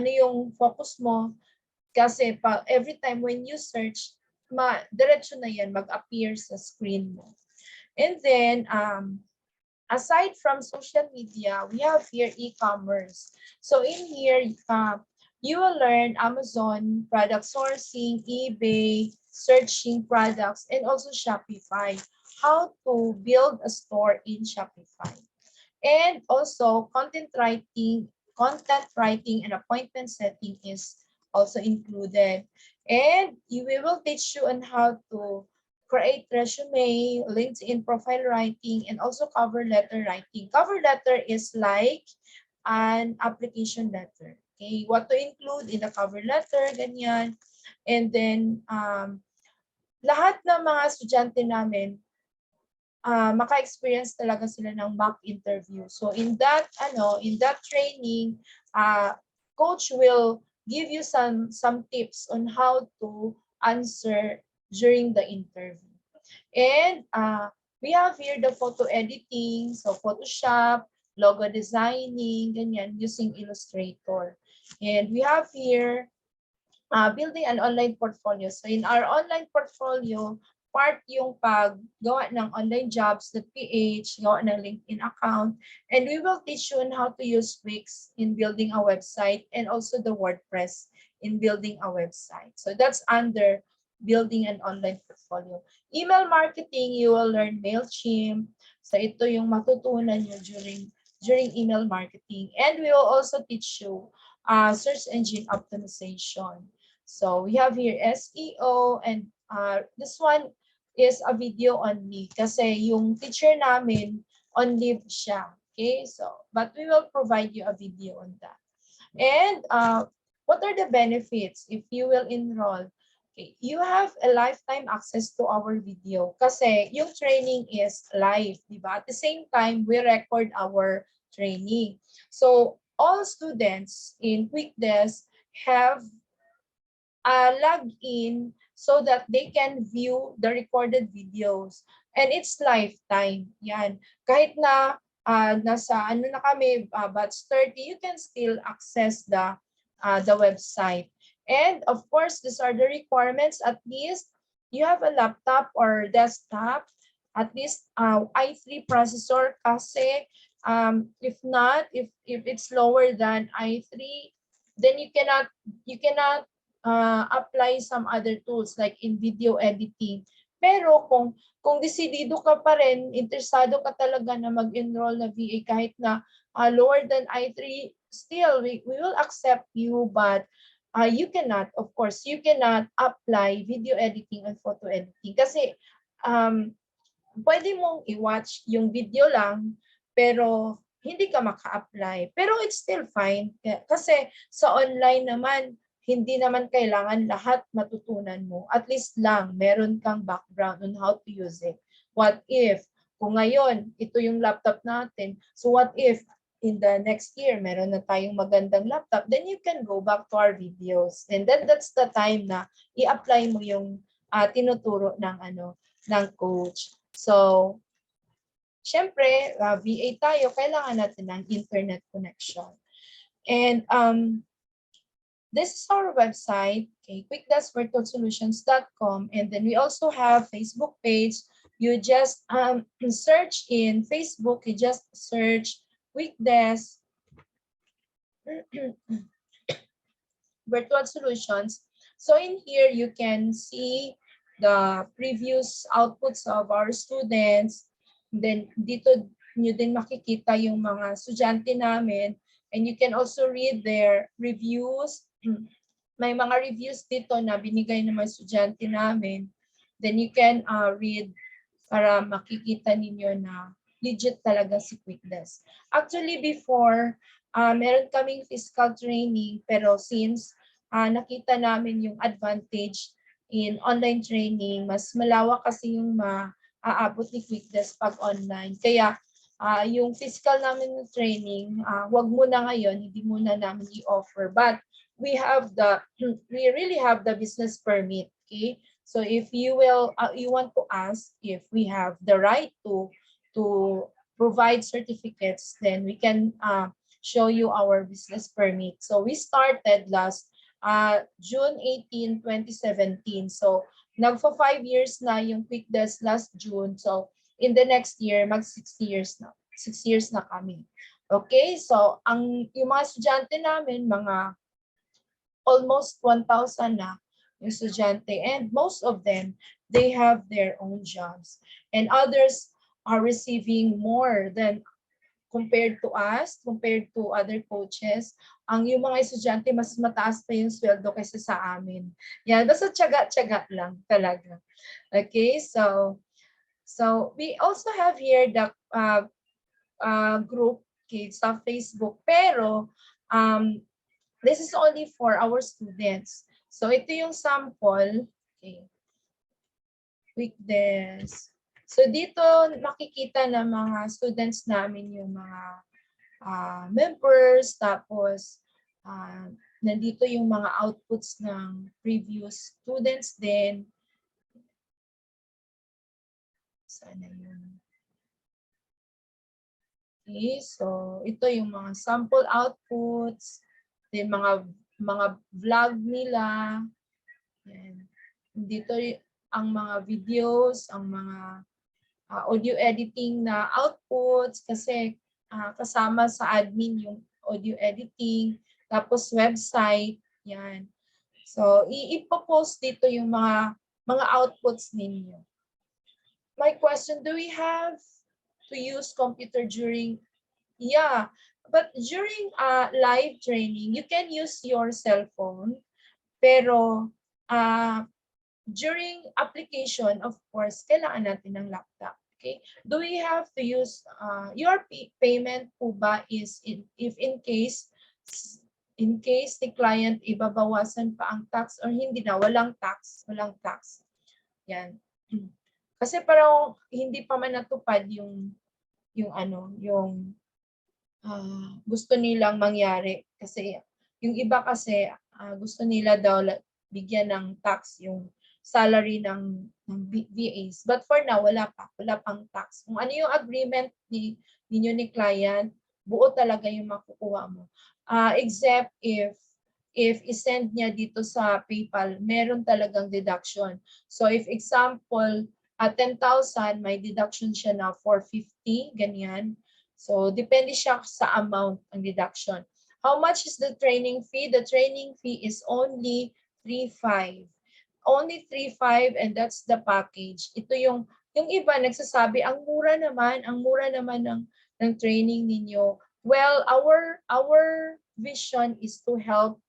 yung focus mo, kasi every time when you search, diretso na yan mag-appear sa screen mo. And then aside from social media, we have here e-commerce. So in here, you will learn Amazon, product sourcing, eBay, searching products, and also Shopify. How to build a store in Shopify. And also content writing and appointment setting is also included. And we will teach you on how to create resume, LinkedIn profile writing, and also cover letter writing. Cover letter is like an application letter. Okay, what to include in the cover letter, ganyan. And then lahat ng mga estudyante namin, maka-experience talaga sila ng mock interview. So in that training, coach will give you some tips on how to answer during the interview. And we have here the photo editing, so Photoshop, logo designing, ganyan, using Illustrator. And we have here building an online portfolio. So in our online portfolio, part yung paggawa ng online jobs.ph, gawa ng LinkedIn account, and we will teach you on how to use Wix in building a website, and also the WordPress in building a website. So that's under building an online portfolio. Email marketing, you will learn MailChimp. So ito yung matutunan nyo during email marketing. And we will also teach you search engine optimization. So we have here SEO, and this one is a video only kasi yung teacher namin on leave siya. Okay, so but we will provide you a video on that. And what are the benefits if you will enroll? Okay, you have a lifetime access to our video kasi yung training is live, di ba? At the same time, we record our training. So all students in QuickDesk have log in so that they can view the recorded videos. And it's lifetime. Yan. Kahit na nasa ano na kami, batch 30, you can still access the website. And of course, these are the requirements. At least you have a laptop or desktop, at least i3 processor kasi if not, if it's lower than i3, then you cannot apply some other tools like in video editing. Pero kung desidido ka pa rin, interesado ka talaga na mag-enroll na VA kahit na lower than i3, still we will accept you, but you cannot, of course, you cannot apply video editing and photo editing kasi pwede mong i-watch yung video lang pero hindi ka maka-apply. Pero it's still fine kasi sa online naman, hindi naman kailangan lahat matutunan mo. At least lang, meron kang background on how to use it. What if, kung ngayon, ito yung laptop natin, so what if in the next year, meron na tayong magandang laptop, then you can go back to our videos. And then that's the time na i-apply mo yung tinuturo ng coach. So, syempre, VA tayo, kailangan natin ng internet connection. And this is our website, okay, quickdeskvirtualsolutions.com. And then we also have Facebook page. You just search in Facebook, you just search QuickDesk Virtual Solutions. So in here, you can see the previous outputs of our students. Then dito nyo din makikita yung mga estudyante namin. And you can also read their reviews. May mga reviews dito na binigay ng mga estudyante namin. Then you can read para makikita ninyo na legit talaga si QuickDesk. Actually, before, meron kaming physical training, pero since nakita namin yung advantage in online training, mas malawak kasi yung maaabot ni QuickDesk pag online. Kaya yung physical namin ng training, wag muna ngayon, hindi muna namin i-offer. But we really have the business permit, okay? So if you want to ask if we have the right to provide certificates, then we can show you our business permit. So we started last June 18, 2017. So nagfa 5 years na yung QuickDesk last June. So in the next year, mag 6 years na. 6 years na kami. Okay, so yung mga estudyante namin, mga almost 1,000 na yung estudyante. And most of them, they have their own jobs. And others are receiving more than compared to us, compared to other coaches. Yung mga estudyante, mas mataas pa yung sweldo kaysa sa amin. Yan, basta tiyaga-tiyaga lang talaga. Okay, so we also have here the group kids sa Facebook, pero this is only for our students. So ito yung sample. Okay. QuickDesk. So dito makikita ng mga students namin yung mga members, tapos nandito yung mga outputs ng previous students din. Sana yun. Okay, so ito yung mga sample outputs, then mga vlog nila. Yan. Dito ang mga videos, ang mga audio editing na outputs kasi kasama sa admin yung audio editing, tapos website, yan. So ipopost dito yung mga outputs ninyo. My question, do we have to use computer during? Yeah, but during live training, you can use your cell phone. Pero during application, of course, kailangan natin ng laptop. Okay? Do we have to use your payment po ba is if in case the client ibabawasan pa ang tax or hindi na, walang tax. Yan. Kasi parang hindi pa man natupad yung gusto nilang mangyari. Kasi yung iba kasi gusto nila daw bigyan ng tax yung salary ng VAs. But for now, wala pang tax. Kung ano yung agreement ninyo ni client, buo talaga yung makukuha mo. Except if isend niya dito sa PayPal, meron talagang deduction. So if example, 10,000, may deduction siya na 450, ganyan. So depende siya sa amount ng deduction. How much is the training fee? The training fee is only 3,500. Only 3,500 and that's the package. Ito yung iba nagsasabi, ang mura naman ng training ninyo. Well, our vision is to help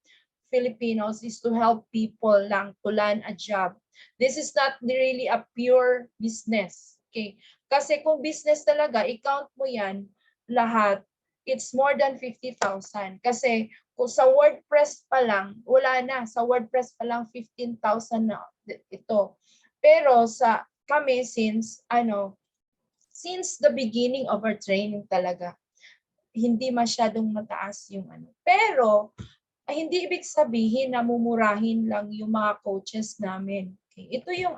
Filipinos, is to help people lang to land a job. This is not really a pure business. Okay? Kasi kung business talaga, i-count mo yan lahat, it's more than 50,000. Kasi kung sa WordPress pa lang, wala na. Sa WordPress pa lang, 15,000 na ito. Pero sa kami, since the beginning of our training talaga, hindi masyadong mataas yung Pero, hindi ibig sabihin na mumurahin lang yung mga coaches namin. Okay? Ito yung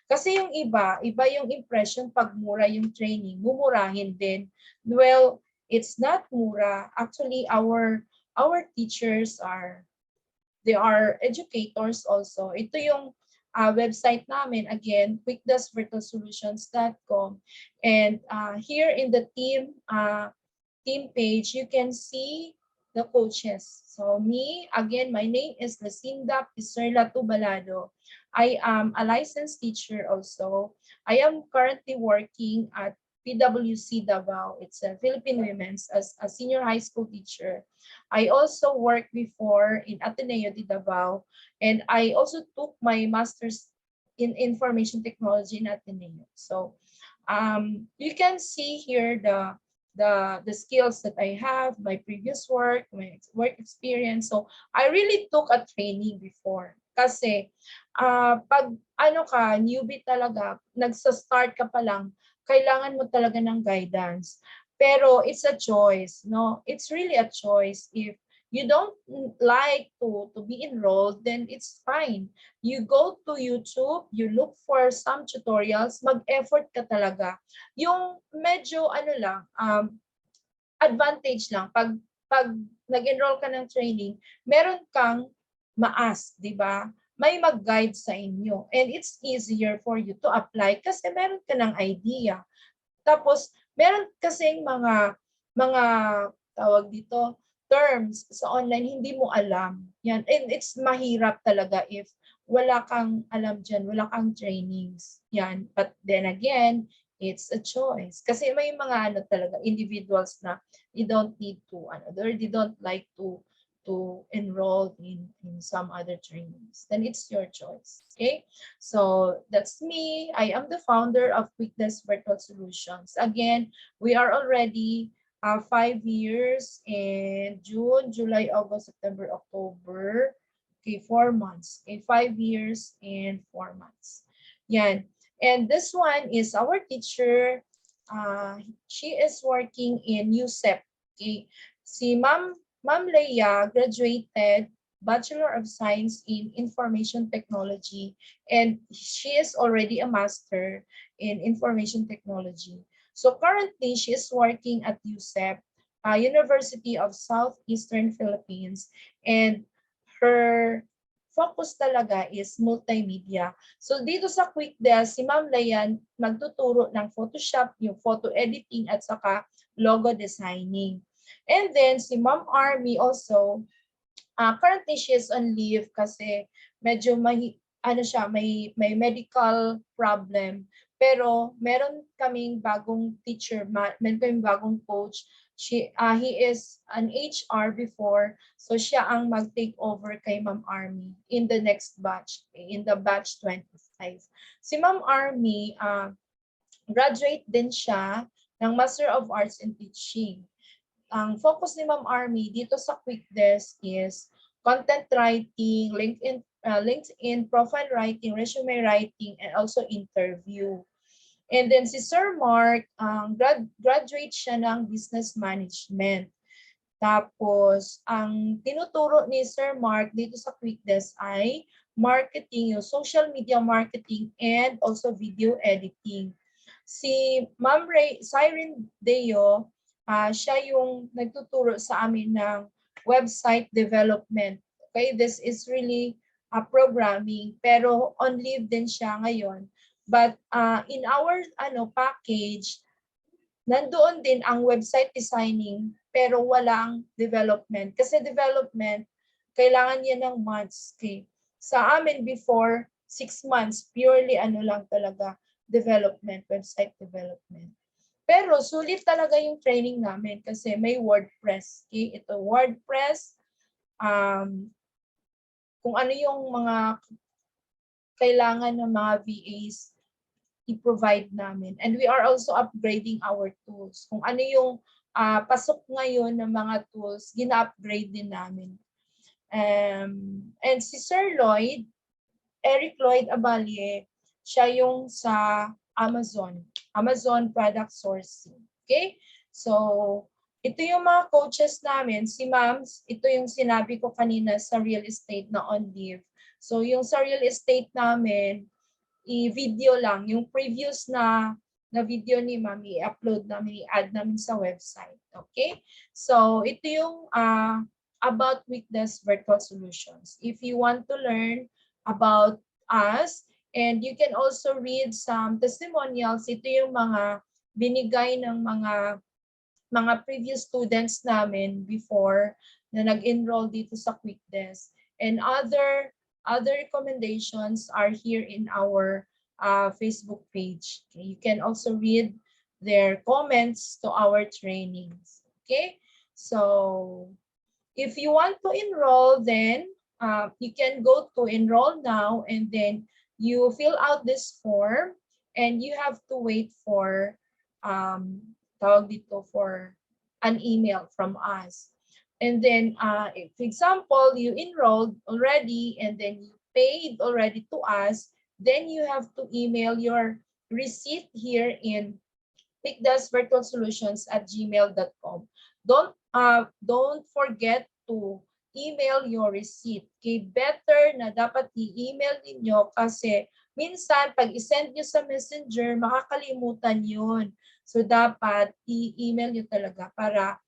Kasi yung iba yung impression pag mura yung training, mumurahin din. Well, it's not mura. Actually, our teachers they are educators also. Ito yung website namin, again, quickdashvirtualsolutions.com. And here in the team page, you can see the coaches. So me, again, my name is Lucinda Piserla Tubalado. I am a licensed teacher also. I am currently working at PWC Davao. It's a Philippine Women's as a senior high school teacher. I also worked before in Ateneo de Davao, and I also took my master's in information technology in Ateneo. So you can see here the skills that I have, my previous work, my work experience. So I really took a training before. Kasi pag newbie talaga, nagsa-start ka pa lang, kailangan mo talaga ng guidance. Pero it's a choice, no? It's really a choice. If you don't like to be enrolled, then it's fine. You go to YouTube, you look for some tutorials, mag-effort ka talaga. Yung medyo advantage lang pag nag-enroll ka ng training, meron kang ma-ask, di ba? May mag-guide sa inyo and it's easier for you to apply kasi meron ka ng idea. Tapos meron kasing mga tawag dito terms sa online hindi mo alam. Yan, and it's mahirap talaga if wala kang alam diyan, wala kang trainings. Yan, but then again, it's a choice. Kasi may mga talaga individuals na they don't need to they don't like to enroll in some other trainings. Then it's your choice. Okay? So that's me. I am the founder of Quickdesk Virtual Solutions. Again, we are already 5 years in June, July, August, September, October. Okay, 4 months. Okay, 5 years and 4 months. Yan. And this one is our teacher. She is working in USEP. Okay. Si Ma'am Leia graduated Bachelor of Science in Information Technology, and she is already a master in Information Technology. So currently, she is working at USEP, University of Southeastern Philippines, and her focus talaga is multimedia. So dito sa Quickdesk, si Ma'am Layan magtuturo ng Photoshop, yung photo editing at saka logo designing. And then si Ma'am Army also, currently she is on leave kasi medyo may medical problem. Pero meron kaming bagong teacher, meron kaming bagong coach He is an HR before, so siya ang mag-take over kay Ma'am Army in the next batch, in the batch 25. Si Ma'am Army, graduate din siya ng Master of Arts in Teaching. Ang focus ni Ma'am Army dito sa Quick Desk is content writing, LinkedIn profile writing, resume writing, and also interview. And then si Sir Mark, graduate siya ng business management. Tapos, ang tinuturo ni Sir Mark dito sa Quick Desk ay marketing, yung social media marketing, and also video editing. Si Ma'am Siren Deo, siya yung nagtuturo sa amin ng website development. Okay, this is really programming, pero on leave din siya ngayon. But in our package, nandoon din ang website designing pero walang development. Kasi development, kailangan niya ng months. Okay? Sa amin before, 6 months, purely lang talaga, development, website development. Pero sulit talaga yung training namin kasi may WordPress. Okay? Ito WordPress, kung ano yung mga kailangan ng mga VAs, i-provide namin. And we are also upgrading our tools. Kung ano yung pasok ngayon ng mga tools, gina-upgrade din namin. And si Sir Lloyd, Eric Lloyd Abalie, siya yung sa Amazon product sourcing. Okay? So, ito yung mga coaches namin. Si Mams, ito yung sinabi ko kanina sa real estate na on leave. So, yung sa real estate namin, i-video lang. Yung previous na video ni Mami, i-upload namin, i-add namin sa website. Okay? So, ito yung about Quick Desk Virtual Solutions. If you want to learn about us, and you can also read some testimonials, ito yung mga binigay ng mga previous students namin before na nag-enroll dito sa Quick Desk. And other recommendations are here in our Facebook page. Okay? You can also read their comments to our trainings. Okay, so if you want to enroll, then you can go to enroll now, and then you fill out this form, and you have to wait for for an email from us. And then, if, for example, you enrolled already and then you paid already to us, then you have to email your receipt here in quickdeskvirtualsolutions@gmail.com. Don't forget to email your receipt. Okay, better na dapat i-email ninyo kasi minsan pag i-send nyo sa messenger, makakalimutan yun. So dapat i-email nyo talaga para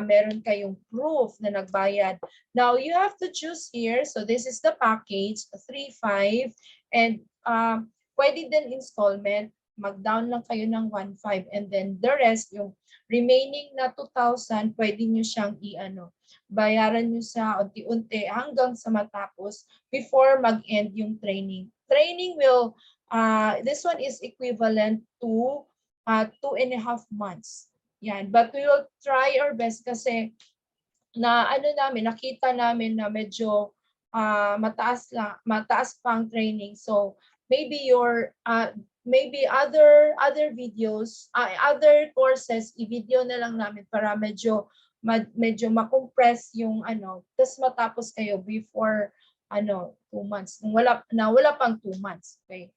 meron kayong proof na nagbayad. Now, you have to choose here. So, this is the package, 3,500. And pwede din installment. Mag-down lang kayo ng 1,500. And then the rest, yung remaining na 2,000, pwede nyo siyang bayaran nyo sa unti-unti hanggang sa matapos before mag-end yung training. Training will, this one is equivalent to 2.5 months. Yan. But we will try our best kasi nakita namin na medyo mataas pang training. So maybe maybe other videos, other courses, i-video na lang namin para medyo ma-compress yung tapos matapos kayo before 2 months. Wala pang 2 months. Okay.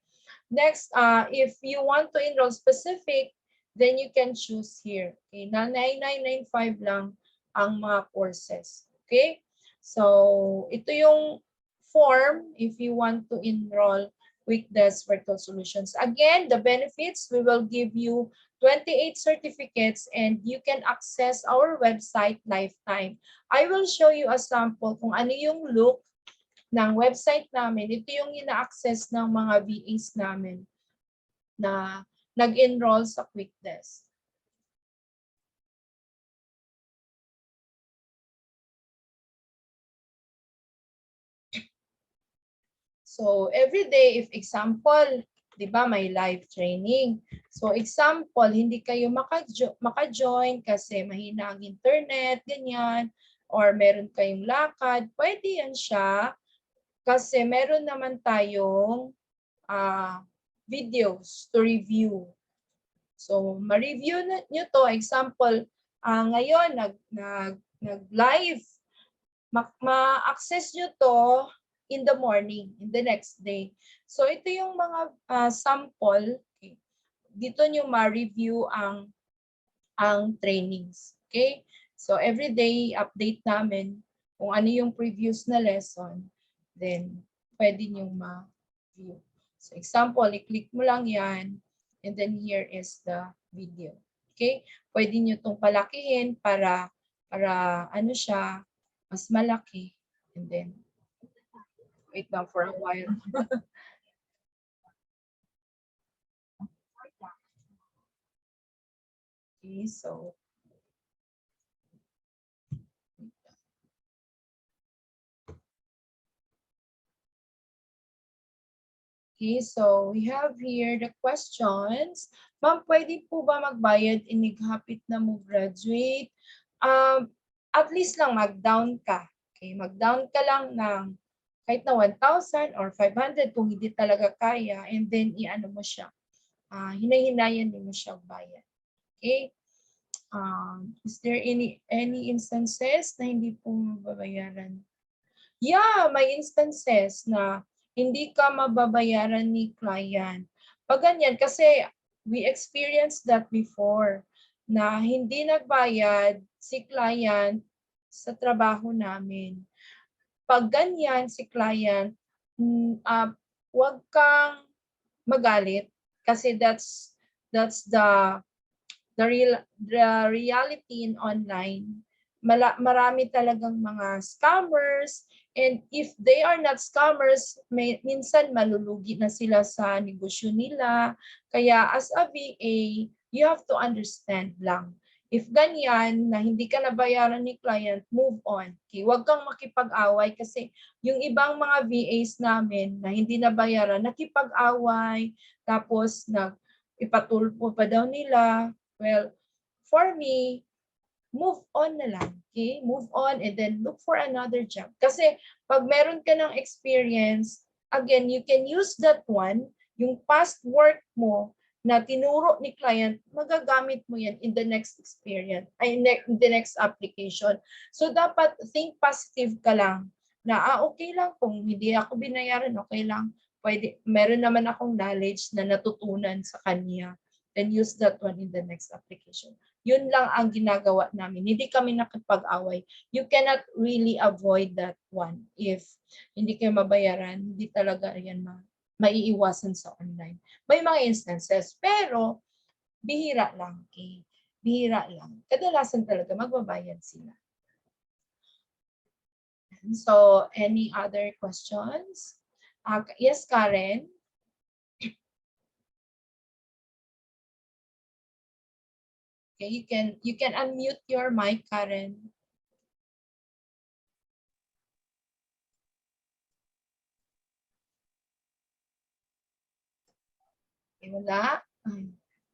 Next, if you want to enroll specific, then you can choose here. Okay, na 9,995 lang ang mga courses. Okay? So, ito yung form if you want to enroll Quick Desk Virtual Solutions. Again, the benefits, we will give you 28 certificates and you can access our website lifetime. I will show you a sample kung ano yung look ng website namin. Ito yung ina-access ng mga VAs namin na nag-enroll sa Quick Desk. So every day, if example, 'Di ba, may live training. So example, hindi kayo maka-join kasi mahina ang internet, ganyan, or meron kayong lakad, pwede yan siya kasi meron naman tayong videos to review. So ma-review nyo to. Example, ngayon nag-live, ma-access nyo to in the morning, in the next day. So ito yung mga sample. Okay. Dito nyo ma-review ang trainings. Okay? So everyday update namin kung ano yung previous na lesson, then pwede nyo ma-view. So example, i-click mo lang yan, and then here is the video. Okay? Pwede nyo itong palakihin para ano siya, mas malaki. And then, wait lang for a while. Okay, so okay, so we have here the questions. Ma'am, pwede po ba magbayad inighapit na mo graduate? At least lang mag-down ka. Okay, mag-down ka lang ng kahit na 1,000 or 500 kung hindi talaga kaya, and then i-ano mo siya. Hinay-hinayan mo siya bayad. Okay? Is there any instances na hindi po mababayaran? Yeah, may instances na hindi ka mababayaran ni client. Pag ganyan, kasi we experienced that before, na hindi nagbayad si client sa trabaho namin. Pag ganyan si client, wag kang magalit kasi that's the reality in online. Marami talagang mga scammers, and if they are not scammers, minsan malulugi na sila sa negosyo nila. Kaya as a VA, you have to understand lang. If ganyan na hindi ka nabayaran ni client, move on. Okay? Huwag kang makipag-away kasi yung ibang mga VAs namin na hindi nabayaran, nakipag-away, tapos ipatulpo pa daw nila. Well, for me, move on na lang. Okay? Move on and then look for another job. Kasi pag meron ka ng experience, again, you can use that one, yung past work mo na tinuro ni client, magagamit mo yan in the next experience, in the next application. So dapat think positive ka lang na okay lang kung hindi ako binayaran, okay lang. Pwede, meron naman akong knowledge na natutunan sa kanya, then use that one in the next application. Yun lang ang ginagawa namin. Hindi kami nakipag-away. You cannot really avoid that one. If hindi kayo mabayaran, hindi talaga yan maiiwasan sa online. May mga instances, pero bihira lang. Okay? Bihira lang. Kadalasan talaga magbabayad sila. So, any other questions? Yes, Karen? Okay, you can unmute your mic, Karen. Okay, wala.